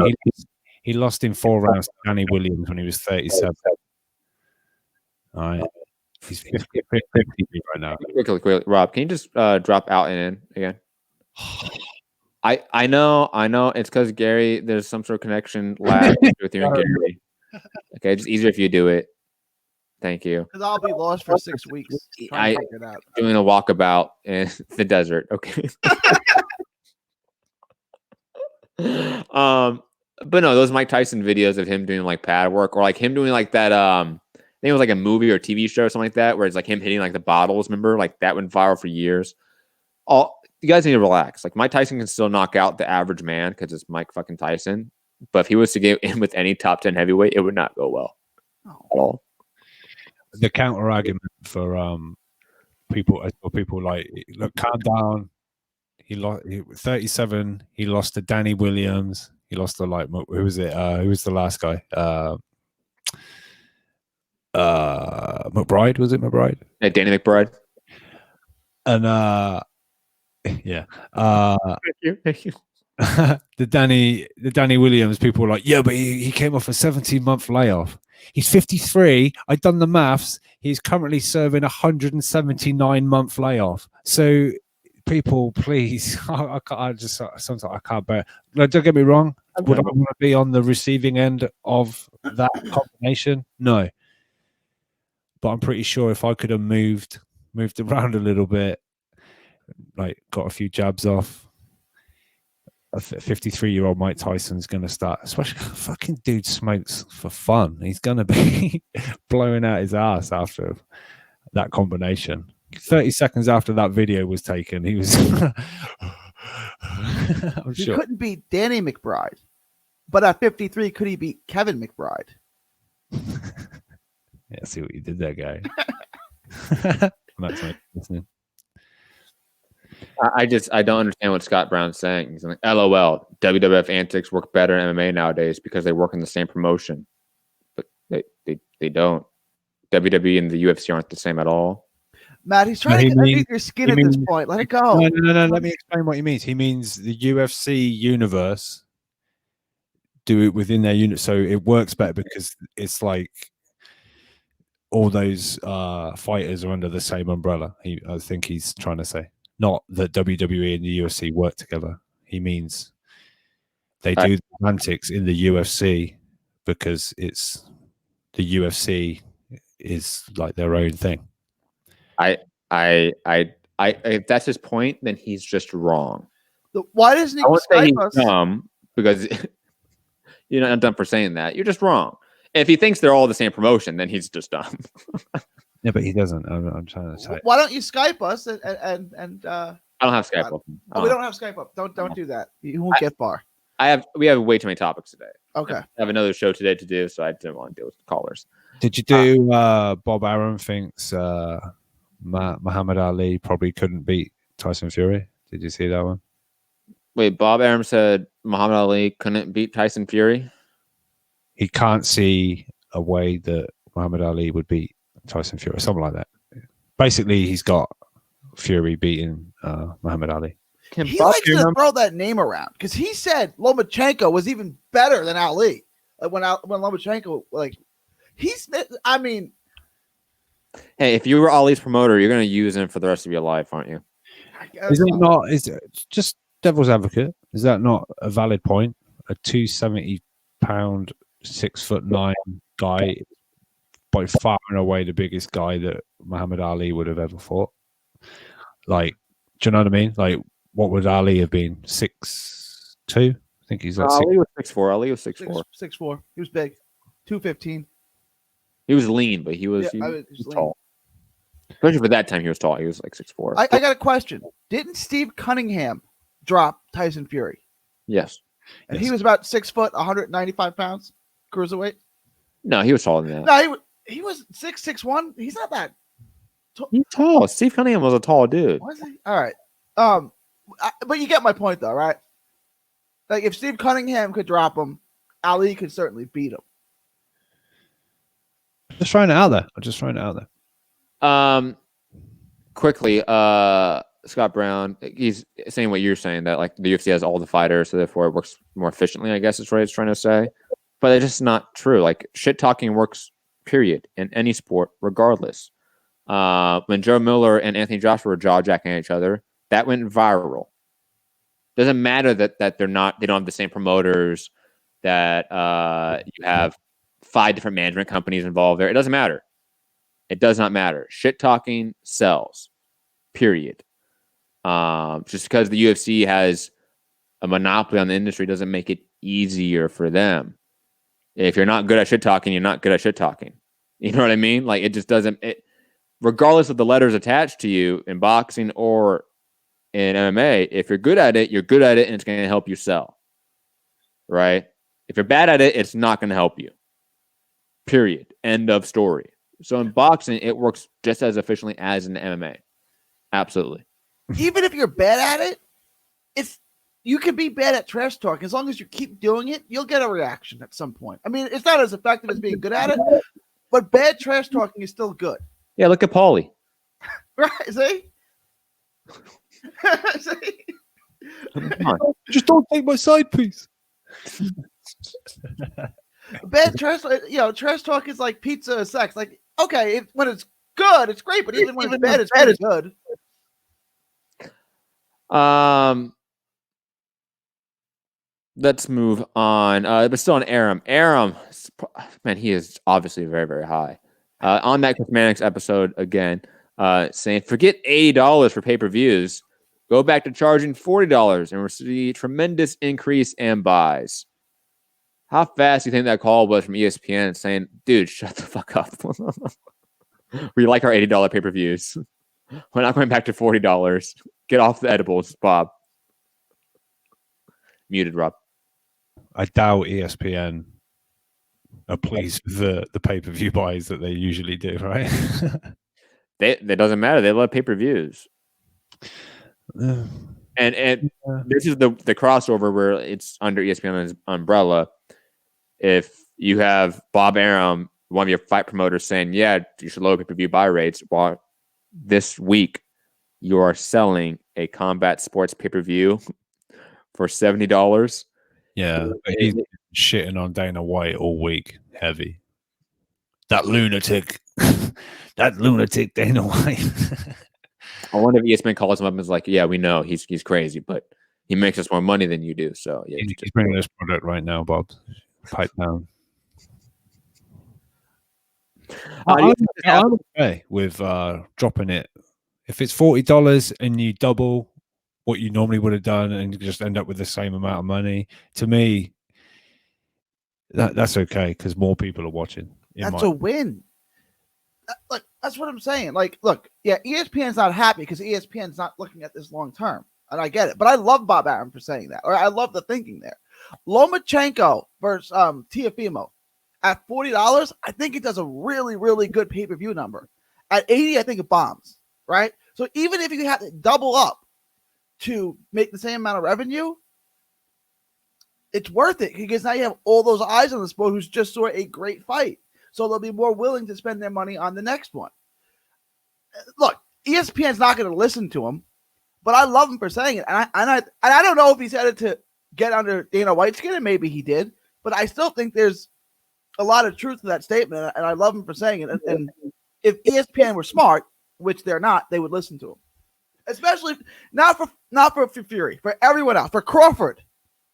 he lost in 4 rounds to Danny Williams when he was 37. All right. He's 50 right now.
Quickly, Rob, can you just drop out and in again? I know. It's because Gary, there's some sort of connection lag with you and Gary. Okay, just easier if you do it. Thank you.
Because I'll be lost for 6 weeks. Trying to figure it out.
Doing a walkabout in the desert. Okay. But no, those Mike Tyson videos of him doing like pad work, or like him doing like that. I think it was like a movie or TV show or something like that, where it's like him hitting like the bottles. Remember, like that went viral for years. You guys need to relax. Like Mike Tyson can still knock out the average man because it's Mike fucking Tyson. But if he was to get in with any top 10 heavyweight, it would not go well at all.
The counter argument for people like, look, calm down. He lost 37. He lost to Danny Williams. He lost to like, who was it? Who was the last guy? McBride, was it McBride?
Yeah, Danny McBride.
And yeah.
Thank you.
the Danny Williams, people were like, yeah, but he came off a 17-month layoff. He's 53. I've done the maths. He's currently serving a 179-month layoff. So people, please, I just sometimes I can't bear. Like, don't get me wrong. Would I want to be on the receiving end of that combination? No. But I'm pretty sure if I could have moved around a little bit, like got a few jabs off, a 53-year-old Mike Tyson's going to start, especially fucking dude smokes for fun. He's going to be blowing out his ass after that combination. 30 seconds after that video was taken, he was...
He couldn't beat Danny McBride. But at 53, could he beat Kevin McBride?
Yeah, see what you did there, guy. That's listening.
I don't understand what Scott Brown's saying. He's like, LOL, WWF antics work better in MMA nowadays because they work in the same promotion. But they don't. WWE and the UFC aren't the same at all.
Matt, he's trying to get underneath your skin at this point. Let it go.
No. Let me explain what he means. He means the UFC universe do it within their unit, so it works better because it's like all those fighters are under the same umbrella. I think he's trying to say. Not that WWE and the UFC work together. He means they do the antics in the UFC because it's the UFC is like their own thing.
If that's his point, then he's just wrong.
Why doesn't he?
I won't say he's dumb because you're not dumb for saying that. You're just wrong. If he thinks they're all the same promotion, then he's just dumb.
Yeah, but he doesn't. I'm trying to say.
Why don't you Skype us and
I don't have Skype up.
We don't have Skype up. Don't do that. You won't get far.
We have way too many topics today.
Okay.
I have another show today to do, so I didn't want to deal with callers.
Did you do Bob Arum thinks Muhammad Ali probably couldn't beat Tyson Fury? Did you see that one?
Wait, Bob Arum said Muhammad Ali couldn't beat Tyson Fury?
He can't see a way that Muhammad Ali would beat Tyson Fury, something like that. Basically, he's got Fury beating Muhammad Ali.
He likes to throw that name around because he said Lomachenko was even better than Ali. Like when Lomachenko, like I mean,
hey, if you were Ali's promoter, you're going to use him for the rest of your life, aren't you?
Is it not? Is it just devil's advocate? Is that not a valid point? A 270-pound, 6'9" guy, by far and away the biggest guy that Muhammad Ali would have ever fought. Like, do you know what I mean? Like, what would Ali have been? 6'2"? I think he's like
Ali was 6'4". Ali was 6'4".
6'4". He was big. 215.
He was lean, but he was,
Yeah,
he was tall. Especially for that time, he was tall. He was like 6'4".
I got a question. Didn't Steve Cunningham drop Tyson Fury?
Yes.
And he was about 6 foot, 195 pounds, cruiserweight.
No, he was taller than that.
No, he was 6'1". He's not that.
He's tall. Steve Cunningham was a tall dude.
Was he? All right. But you get my point, though, right? Like, if Steve Cunningham could drop him, Ali could certainly beat him.
Just throwing it out there. I'm just throwing it out there.
Quickly, Scott Brown, he's saying what you're saying, that like the UFC has all the fighters, so therefore it works more efficiently, I guess is what he's trying to say. But it's just not true. Like, shit talking works, period, in any sport, regardless. When Joe Miller and Anthony Joshua were jaw-jacking each other, that went viral. Doesn't matter that they don't have the same promoters, that you have 5 different management companies involved there. It doesn't matter. It does not matter. Shit talking sells. Period. Just because the UFC has a monopoly on the industry doesn't make it easier for them. If you're not good at shit talking, you're not good at shit talking. You know what I mean? Like, it just doesn't. Regardless of the letters attached to you in boxing or in MMA, if you're good at it, you're good at it, and it's going to help you sell. Right? If you're bad at it, it's not going to help you. Period. End of story. So in boxing, it works just as efficiently as in MMA. Absolutely.
Even if you're bad at it, you can be bad at trash talk. As long as you keep doing it, you'll get a reaction at some point. I mean, it's not as effective as being good at it, but bad trash talking is still good.
Yeah, look at Paulie.
Right? See? See?
Come on.
Just don't take my side piece.
Bad trash, trash talk is like pizza or sex. Like, okay, when it's good, it's great, but even when it's bad, it's good.
Let's move on. But still on Aram. Aram, man, he is obviously very, very high. On that Cosmetics episode again, saying forget $80 for pay-per-views, go back to charging $40, and we'll see tremendous increase and buys. How fast do you think that call was from ESPN saying, dude, shut the fuck up? We like our $80 pay-per-views. We're not going back to $40. Get off the edibles, Bob. Muted, Rob.
I doubt ESPN are pleased with the pay-per-view buys that they usually do, right?
That doesn't matter. They love pay-per-views. And this is the crossover where it's under ESPN's umbrella. If you have Bob Arum, one of your fight promoters, saying, yeah, you should lower pay-per-view buy rates, while this week you are selling a combat sports pay-per-view for $70.
Yeah, but he's shitting on Dana White all week. Heavy. That lunatic. That lunatic Dana White.
I wonder if ESPN calls him up and is like, yeah, we know he's crazy, but he makes us more money than you do. So yeah,
he's bringing this product right now, Bob. Pipe down. I'm okay with dropping it. If it's $40 and you double what you normally would have done and you just end up with the same amount of money, to me, that's okay because more people are watching.
That's a win. Like, that's what I'm saying. Like, look, yeah, ESPN's not happy because ESPN's not looking at this long term, and I get it. But I love Bob Arum for saying that, or I love the thinking there. Lomachenko versus Teofimo at $40, I think it does a really, really good pay-per-view number. At $80, I think it bombs, right? So even if you have to double up to make the same amount of revenue, it's worth it because now you have all those eyes on the sport who's just saw a great fight. So they'll be more willing to spend their money on the next one. Look, ESPN's not going to listen to him, but I love him for saying it. And I don't know if he said it to get under Dana White's skin, and maybe he did, but I still think there's a lot of truth to that statement, and I love him for saying it. And if ESPN were smart, which they're not, they would listen to him. Especially not for Fury, for everyone else, for Crawford.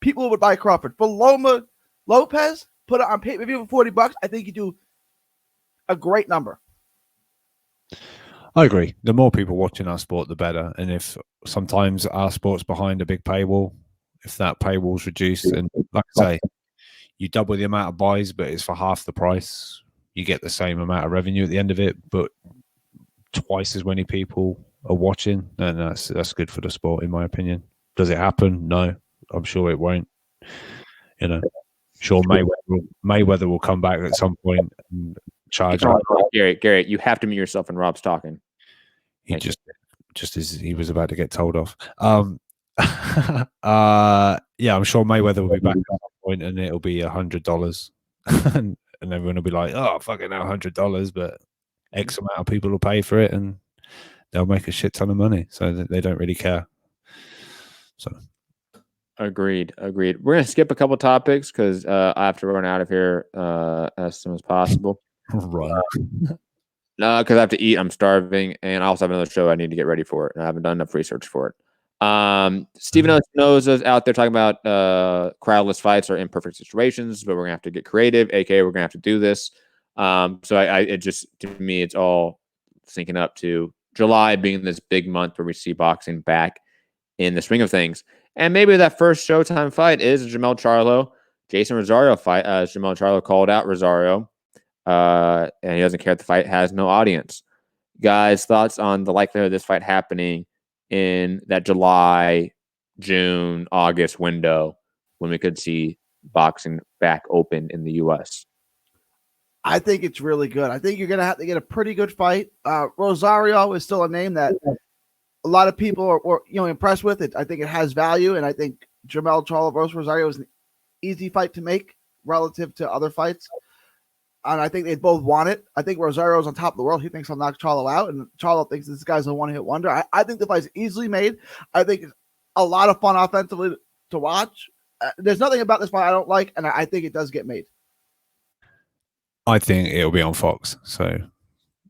People would buy Crawford. For Lopez, put it on pay-per-view for $40. I think you do a great number.
I agree. The more people watching our sport, the better. And if sometimes our sport's behind a big paywall, if that paywall's reduced, and like I say, you double the amount of buys, but it's for half the price, you get the same amount of revenue at the end of it, but twice as many people are watching, and that's good for the sport, in my opinion. Does it happen? No, I'm sure it won't. You know, sure Mayweather will come back at some point and charge.
Garrett, you have to mute yourself when Rob's talking.
He just as he was about to get told off. Yeah, I'm sure Mayweather will be back at some point, and it'll be $100, and everyone will be like, "Oh, fucking hell, $100!" But X amount of people will pay for it, and they'll make a shit ton of money, so they don't really care. So,
agreed. We're gonna skip a couple topics because I have to run out of here as soon as possible.
right.
No, because I have to eat. I'm starving, and I also have another show I need to get ready for it, and I haven't done enough research for it. Steven Espinosa's out there talking about crowdless fights or imperfect situations, but we're gonna have to get creative. AKA, we're gonna have to do this. So it just, to me, it's all syncing up to July being this big month where we see boxing back in the swing of things, and maybe that first Showtime fight is a Jamel Charlo, Jason Rosario fight. Jamel Charlo called out Rosario. And he doesn't care if the fight has no audience. Guys, thoughts on the likelihood of this fight happening in that July, June, August window when we could see boxing back open in the U.S.?
I think it's really good. I think you're going to have to get a pretty good fight. Rosario is still a name that a lot of people are impressed with. It. I think it has value, and I think Jamel Charlo versus Rosario is an easy fight to make relative to other fights. And I think they both want it. I think Rosario's on top of the world. He thinks he'll knock Charlo out, and Charlo thinks this guy's a one-hit wonder. I think the fight's easily made. I think it's a lot of fun offensively to watch. There's nothing about this fight I don't like, and I think it does get made.
I think it'll be on Fox, so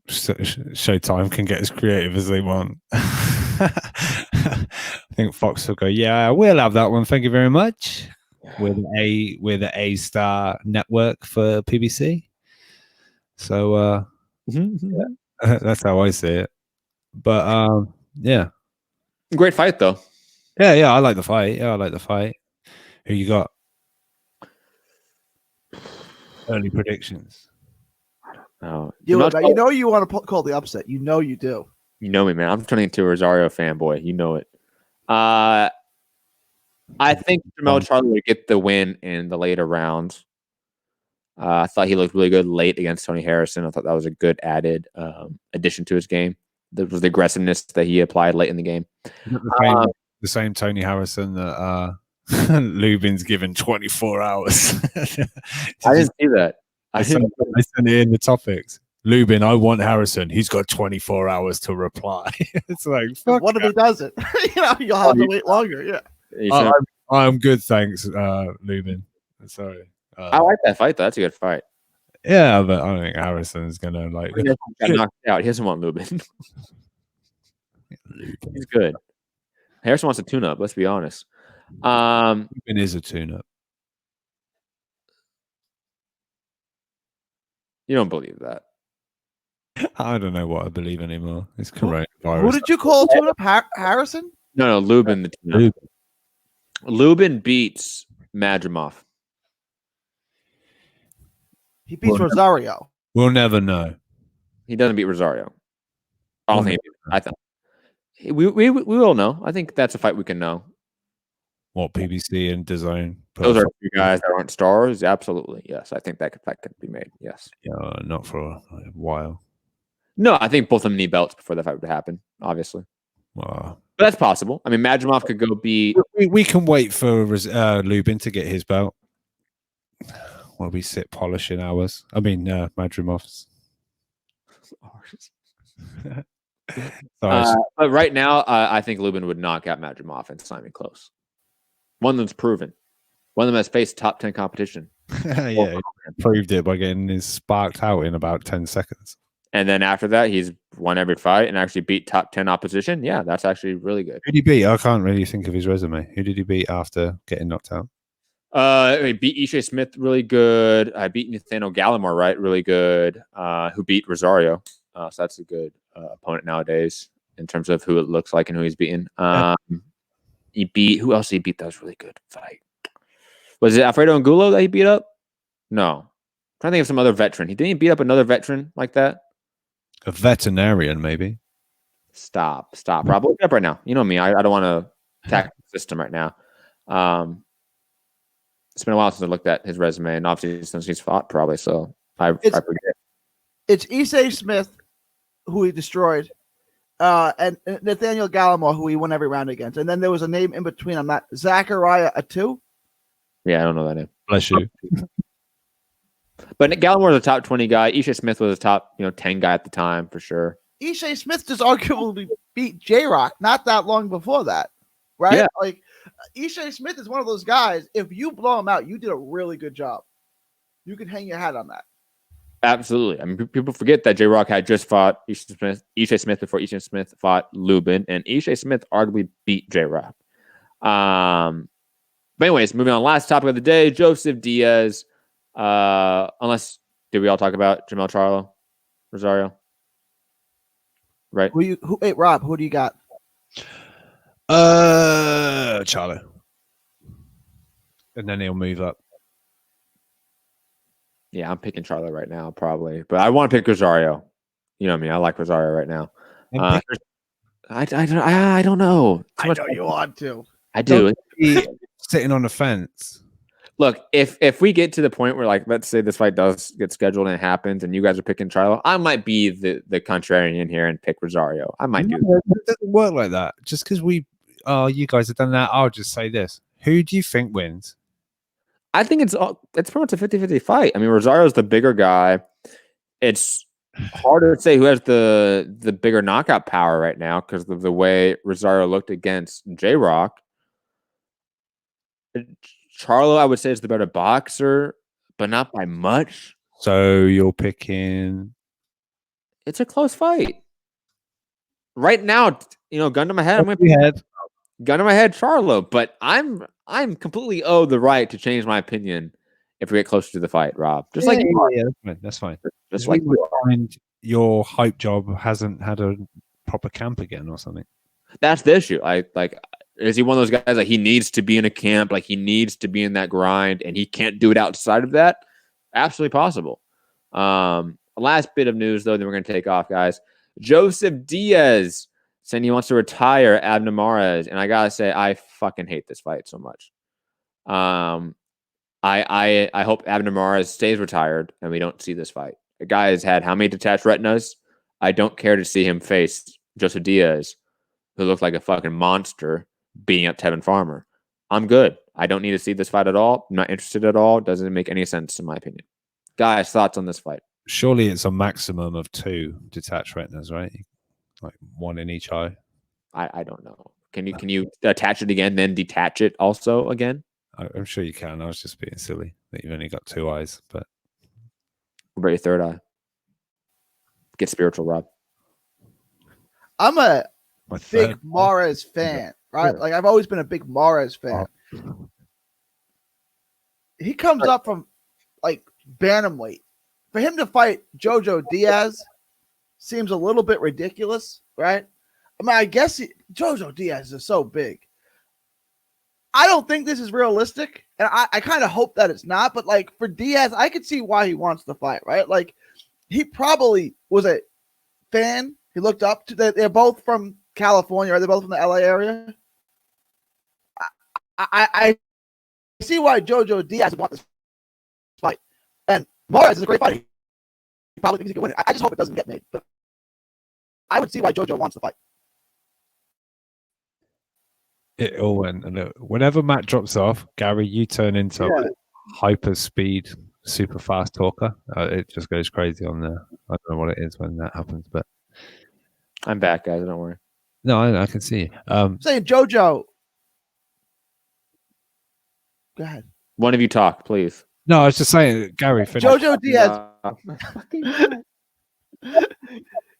Showtime can get as creative as they want. I think Fox will go, yeah, we'll have that one. Thank you very much. We're the A-star network for PBC. So yeah, that's how I see it. But yeah.
Great fight though.
Yeah, I like the fight. Who you got? Early predictions.
Oh,
you want to call the upset. You know you do.
You know me, man. I'm turning into a Rosario fanboy. You know it. I think Jamel Charlo would get the win in the later rounds. I thought he looked really good late against Tony Harrison. I thought that was a good added addition to his game. There was the aggressiveness that he applied late in the game.
The same Tony Harrison that Lubin's given 24 hours.
I didn't see that.
I sent it in the topics. Lubin, I want Harrison. He's got 24 hours to reply. It's like, fuck.
What if he doesn't? You'll have to wait longer. Yeah.
I'm good, thanks, Lubin. Sorry.
I like that fight, though. That's a good fight.
Yeah, but I don't think Harrison's gonna
he got knocked out. He doesn't want Lubin. He's good. Harrison wants a tune-up. Let's be honest.
Lubin is a tune-up.
You don't believe that?
I don't know what I believe anymore. It's coronavirus.
Who did you call tune-up? Harrison?
No, Lubin. The tune-up. Lubin beats Madrimov.
He beats Rosario.
We'll never know.
He doesn't beat Rosario. I don't think. I thought we will know. I think that's a fight we can know.
What, PBC and DAZN?
Those are two guys that aren't stars. Absolutely, yes. I think that could be made. Yes.
Yeah, not for a while.
No, I think both of them need belts before the fight would happen. Obviously, but that's possible. I mean, Madrimov could go beat.
We can wait for Lubin to get his belt. While we sit polishing ours. I mean, Madrimov's.
But right now, I think Lubin would knock out Madrimov and Simon Close. One of them's proven. One of them has faced top 10 competition.
Yeah, he proved it by getting his sparked out in about 10 seconds.
And then after that, he's won every fight and actually beat top 10 opposition. Yeah, that's actually really good.
Who did he beat? I can't really think of his resume. Who did he beat after getting knocked out?
He beat Ishe Smith really good. I beat Nathaniel Gallimore, right? Really good. Who beat Rosario. So that's a good opponent nowadays in terms of who it looks like and who he's beaten. He beat who else? He beat that was a really good fight. Was it Alfredo Angulo that he beat up? No, I'm trying to think of some other veteran. Didn't he beat up another veteran like that?
A veterinarian, maybe.
Stop, Rob. Look it up right now. You know me. I don't want to attack the system right now. It's been a while since I looked at his resume, and obviously since he's fought, probably. So I forget.
It's Issei Smith, who he destroyed, and Nathaniel Gallimore, who he won every round against. And then there was a name in between on that, Zachariah Atu.
Yeah, I don't know that name.
Bless you.
But Gallimore was a top 20 guy. Issei Smith was a top 10 guy at the time for sure.
Issei Smith just arguably beat J-Rock not that long before that, right?
Yeah.
Like Issei Smith is one of those guys. If you blow him out, you did a really good job. You can hang your hat on that.
Absolutely. I mean, people forget that J-Rock had just fought Issei Smith before Issei Smith fought Lubin, and Issei Smith arguably beat J-Rock. But anyways, moving on. Last topic of the day: Joseph Diaz. Unless did we all talk about Jamel Charlo, Rosario? Right.
Hey, Rob, who do you got?
Charlo. And then he'll move up.
Yeah, I'm picking Charlo right now, probably. But I want to pick Rosario. You know me. I like Rosario right now. I don't know.
I know you want to.
I do.
Sitting on the fence.
Look, if we get to the point where, like, let's say this fight does get scheduled and it happens, and you guys are picking Charlo, I might be the contrarian here and pick Rosario. I might do that.
It doesn't work like that. Just because you guys have done that, I'll just say this. Who do you think wins?
I think it's pretty much a 50-50 fight. I mean, Rosario's the bigger guy. It's harder to say who has the bigger knockout power right now because of the way Rosario looked against J-Rock. Charlo, I would say, is the better boxer, but not by much.
So you're picking...
It's a close fight. Right now, gun to my head, gun to my head, Charlo. But I'm completely owed the right to change my opinion if we get closer to the fight, Rob. Just
that's fine.
Just like
your hype job hasn't had a proper camp again or something.
That's the issue. Is he one of those guys like he needs to be in a camp, like he needs to be in that grind, and he can't do it outside of that? Absolutely possible. Last bit of news, though, then we're going to take off, guys. Joseph Diaz saying he wants to retire Abner Mares, and I got to say, I fucking hate this fight so much. I hope Abner Mares stays retired and we don't see this fight. The guy has had how many detached retinas? I don't care to see him face Joseph Diaz, who looked like a fucking monster, beating up Tevin Farmer. I'm good. I don't need to see this fight at all. I'm not interested at all. Doesn't make any sense in my opinion. Guys, thoughts on this fight?
Surely it's a maximum of 2 detached retinas, right? Like 1 in each eye.
I don't know. Can you attach it again, then detach it also again?
I'm sure you can. I was just being silly that you've only got 2 eyes, but
what about your third eye? Get spiritual, Rob.
I'm a big Mares fan, right? Like I've always been a big Mares fan. He comes up from like bantamweight. For him to fight Jojo Diaz seems a little bit ridiculous, right? I mean, I guess Jojo Diaz is so big. I don't think this is realistic, and I kind of hope that it's not. But like for Diaz, I could see why he wants to fight, right? Like he probably was a fan. He looked up to. They're both from California, right? They're both from the LA area. I see why Jojo Diaz wants this fight, and Mares is a great fighter. He probably thinks he can win it. I just hope it doesn't get made. But I would see why Jojo wants the fight.
It all went. And whenever Matt drops off, Gary, you turn into hyper speed, super fast talker. It just goes crazy on there. I don't know what it is when that happens, but
I'm back, guys. Don't worry.
No, I can see you.
Saying Jojo. Go ahead.
One of you talk, please.
No, I was just saying, Gary. Finish.
Jojo Diaz.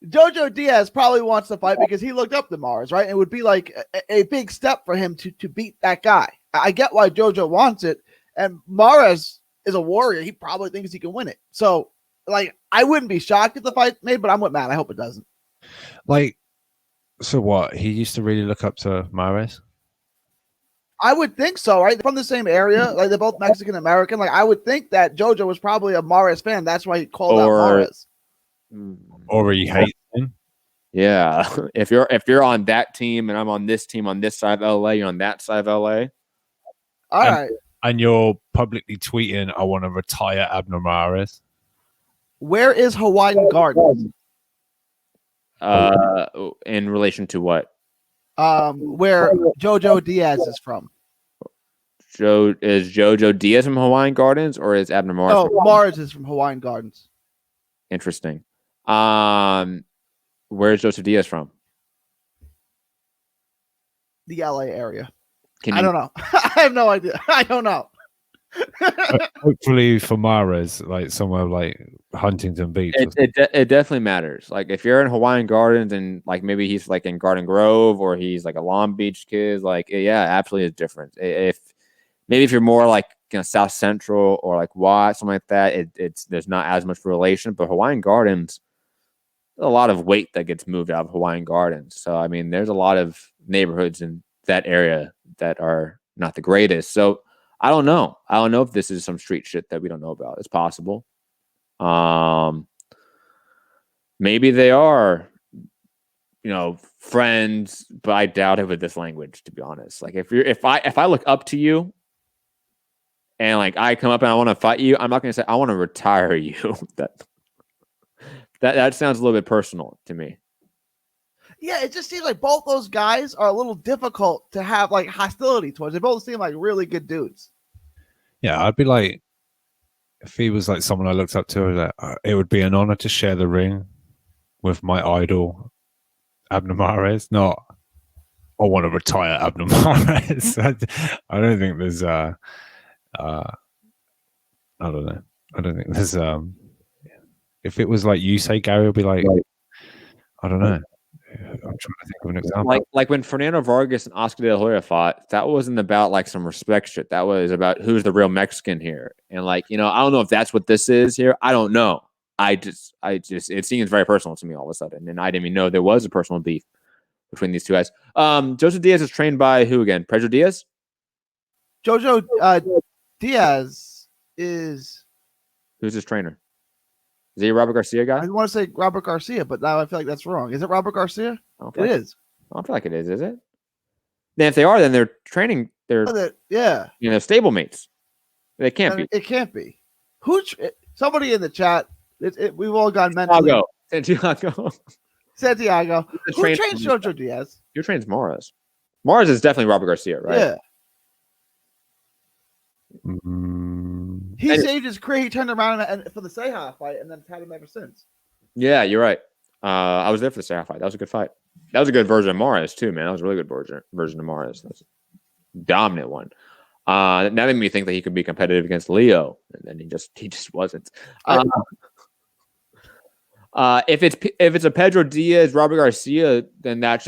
Jojo Diaz probably wants to fight because he looked up to Mares, right? It would be like a big step for him to beat that guy. I get why Jojo wants it, and Mares is a warrior. He probably thinks he can win it. So, like, I wouldn't be shocked if the fight made, but I'm with Matt. I hope it doesn't.
Like, so what? He used to really look up to Mares.
I would think so, right? From the same area, like they're both Mexican American. Like I would think that JoJo was probably a Mares fan. That's why he called out Mares.
Or he hates him.
Yeah, if you're on that team and I'm on this team on this side of LA, you're on that side of LA.
All right.
And you're publicly tweeting, "I want to retire Abner Mares."
Where is Hawaiian Gardens?
In relation to what?
Where JoJo Diaz is from.
Is JoJo Diaz from Hawaiian Gardens or is Abner Mares?
Oh, Mares is from Hawaiian Gardens.
Interesting. Where's Joseph Diaz from?
The LA area.
I
don't know. I have no idea. I don't know.
Hopefully for Mares, like somewhere like Huntington Beach.
It definitely matters. Like if you're in Hawaiian Gardens and like maybe he's like in Garden Grove or he's like a Long Beach kid, like yeah, absolutely is different. If you're more like South Central or like Watt, something like that, it's there's not as much relation. But Hawaiian Gardens, a lot of weight that gets moved out of Hawaiian Gardens. So I mean, there's a lot of neighborhoods in that area that are not the greatest. So I don't know. I don't know if this is some street shit that we don't know about. It's possible. Maybe they are, friends, but I doubt it with this language, to be honest. Like if I look up to you and like I come up and I want to fight you, I'm not going to say I want to retire you. That sounds a little bit personal to me.
Yeah, it just seems like both those guys are a little difficult to have like hostility towards. They both seem like really good dudes.
Yeah, I'd be like, if he was like someone I looked up to, it would be an honor to share the ring with my idol, Abner Mares. Not, I want to retire Abner Mares. I don't think there's, I don't know. I don't think there's, if it was like you say, Gary, would be like, I don't know. I'm trying to think of an example.
Like when Fernando Vargas and Oscar De La Hoya fought, that wasn't about like some respect shit. That was about who's the real Mexican here. And like, I don't know if that's what this is here. I don't know. I just it seems very personal to me all of a sudden. And I didn't even know there was a personal beef between these two guys. Joseph Diaz is trained by who again? Pedro Diaz?
JoJo Diaz is
who's his trainer? Is he a Robert Garcia guy?
I want to say Robert Garcia, but now I feel like that's wrong. Is it Robert Garcia? It is.
I don't feel like it is it? Then if they are, then they're training. They're stablemates. They can't be.
It can't be. Somebody in the chat. We've all gone mentally. Santiago. Who trains JoJo Diaz?
Who trains Mares? Mares is definitely Robert Garcia, right?
Yeah. He saved his career. He turned around for the Seha fight and then had him ever since.
Yeah, you're right. I was there for the Seha fight. That was a good fight. That was a good version of Mares too, man. That was a really good version of Mares. That's a dominant one. That made me think that he could be competitive against Leo, and then he just wasn't. If it's a Pedro Diaz, Robert Garcia, then that's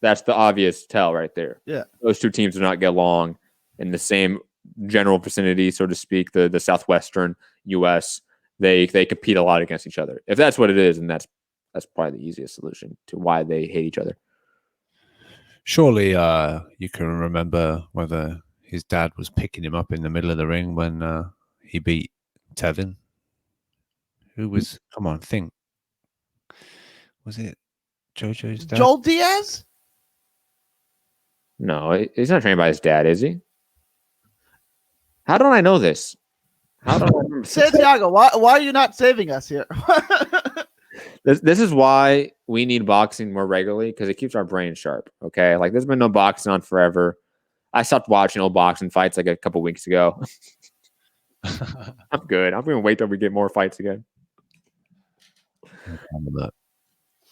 the obvious tell right there.
Yeah,
those two teams do not get along in the same general vicinity, so to speak, the southwestern U.S. They compete a lot against each other. If that's what it is, and that's probably the easiest solution to why they hate each other.
Surely, you can remember whether his dad was picking him up in the middle of the ring when he beat Tevin. Who was? Come on, think. Was it JoJo's dad?
Joel Diaz?
No, he's not trained by his dad, is he? How don't I know this? How don't I remember?
Santiago, why are you not saving us here?
This is why we need boxing more regularly, because it keeps our brain sharp. Okay, like there's been no boxing on forever. I stopped watching old boxing fights like a couple weeks ago. I'm good. I'm gonna wait till we get more fights again.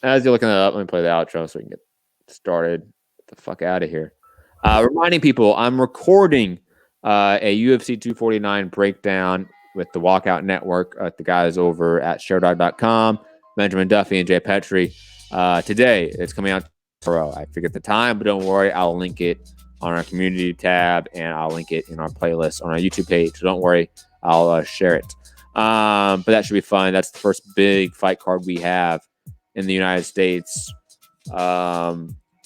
As you're looking that up, let me play the outro so we can get started. Get the fuck out of here. Reminding people, I'm recording a UFC 249 breakdown with the Walkout Network. The guys over at ShareDog.com, Benjamin Duffy and Jay Petrie. Today, it's coming out tomorrow. I forget the time, but don't worry. I'll link it on our community tab, and I'll link it in our playlist on our YouTube page. So don't worry. I'll share it. But that should be fun. That's the first big fight card we have in the United States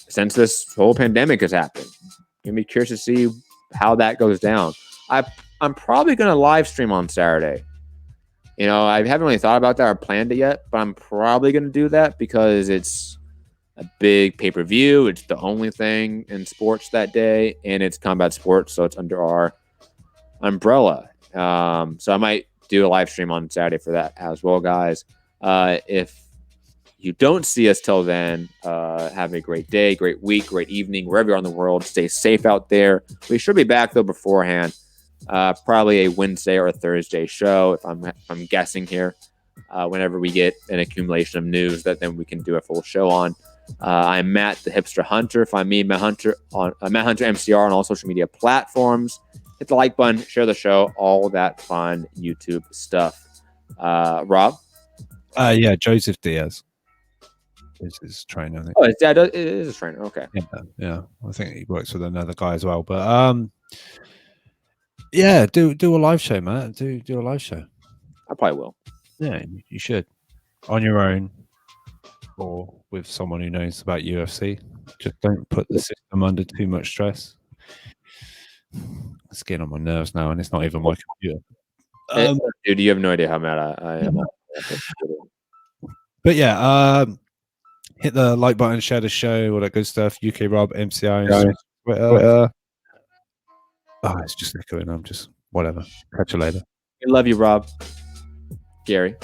since this whole pandemic has happened. Gonna be curious to see how that goes down. I'm probably gonna live stream on Saturday. You know, I haven't really thought about that or planned it yet, but I'm probably gonna do that because it's a big pay-per-view. It's the only thing in sports that day, and it's combat sports, so it's under our umbrella. So I might do a live stream on Saturday for that as well, guys. If you don't see us till then, have a great day, great week, great evening, wherever you are in the world. Stay safe out there. We should be back though beforehand. Probably a Wednesday or a Thursday show, if I'm guessing here. Whenever we get an accumulation of news that then we can do a full show on. I'm Matt, the Hipster Hunter. Find me, Matt Hunter, on Matt Hunter MCR on all social media platforms. Hit the like button, share the show, all that fun YouTube stuff. Rob?
Yeah, Joseph Diaz is his trainer. I think.
Oh, his dad is a trainer. Okay.
Yeah. I think he works with another guy as well. But yeah, do a live show, Matt. Do a live show.
I probably will.
Yeah, you should. On your own or with someone who knows about UFC. Just don't put the system under too much stress. It's getting on my nerves now, and it's not even my computer.
Dude, you have no idea how mad I am.
But yeah, hit the like button, share the show, all that good stuff. UK Rob, MCI, Twitter. Oh, it's just echoing. I'm just whatever. Catch you later.
I love you, Rob. Gary.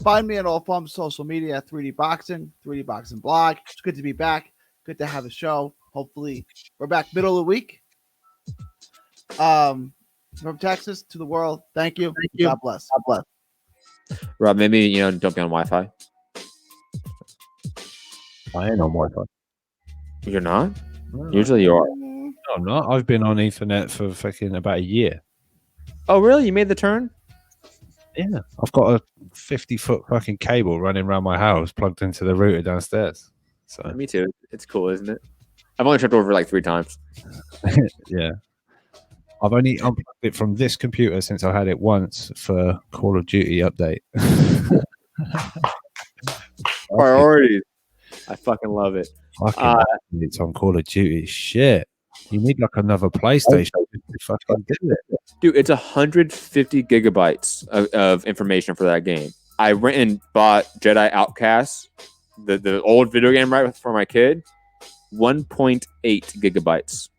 Find me on all forms of social media at 3D Boxing, 3D Boxing blog. It's good to be back. Good to have a show. Hopefully, we're back middle of the week. From Texas to the world. Thank you. God bless.
Rob, maybe don't be on Wi-Fi.
I ain't on Wi-Fi.
You're not? No. Usually you are.
No, I'm not. I've been on Ethernet for fucking about a year.
Oh, really? You made the turn?
Yeah. I've got a 50-foot fucking cable running around my house plugged into the router downstairs. So
me too. It's cool, isn't it? I've only tripped over like 3 times.
Yeah. I've only unplugged it from this computer since I had it once for Call of Duty update.
Priorities. I fucking love it.
It's on Call of Duty. Shit. You need like another PlayStation to fucking do it.
Dude, it's 150 gigabytes of information for that game. I went and bought Jedi Outcast, the old video game right for my kid. 1.8 gigabytes.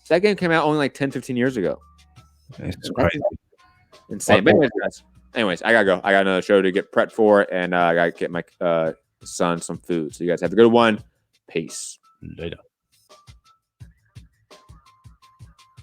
That game came out only like 10, 15 years ago.
It's crazy.
Insane. But anyways, I gotta go. I got another show to get prepped for, and I gotta get my son some food. So you guys have a good one. Peace.
Later.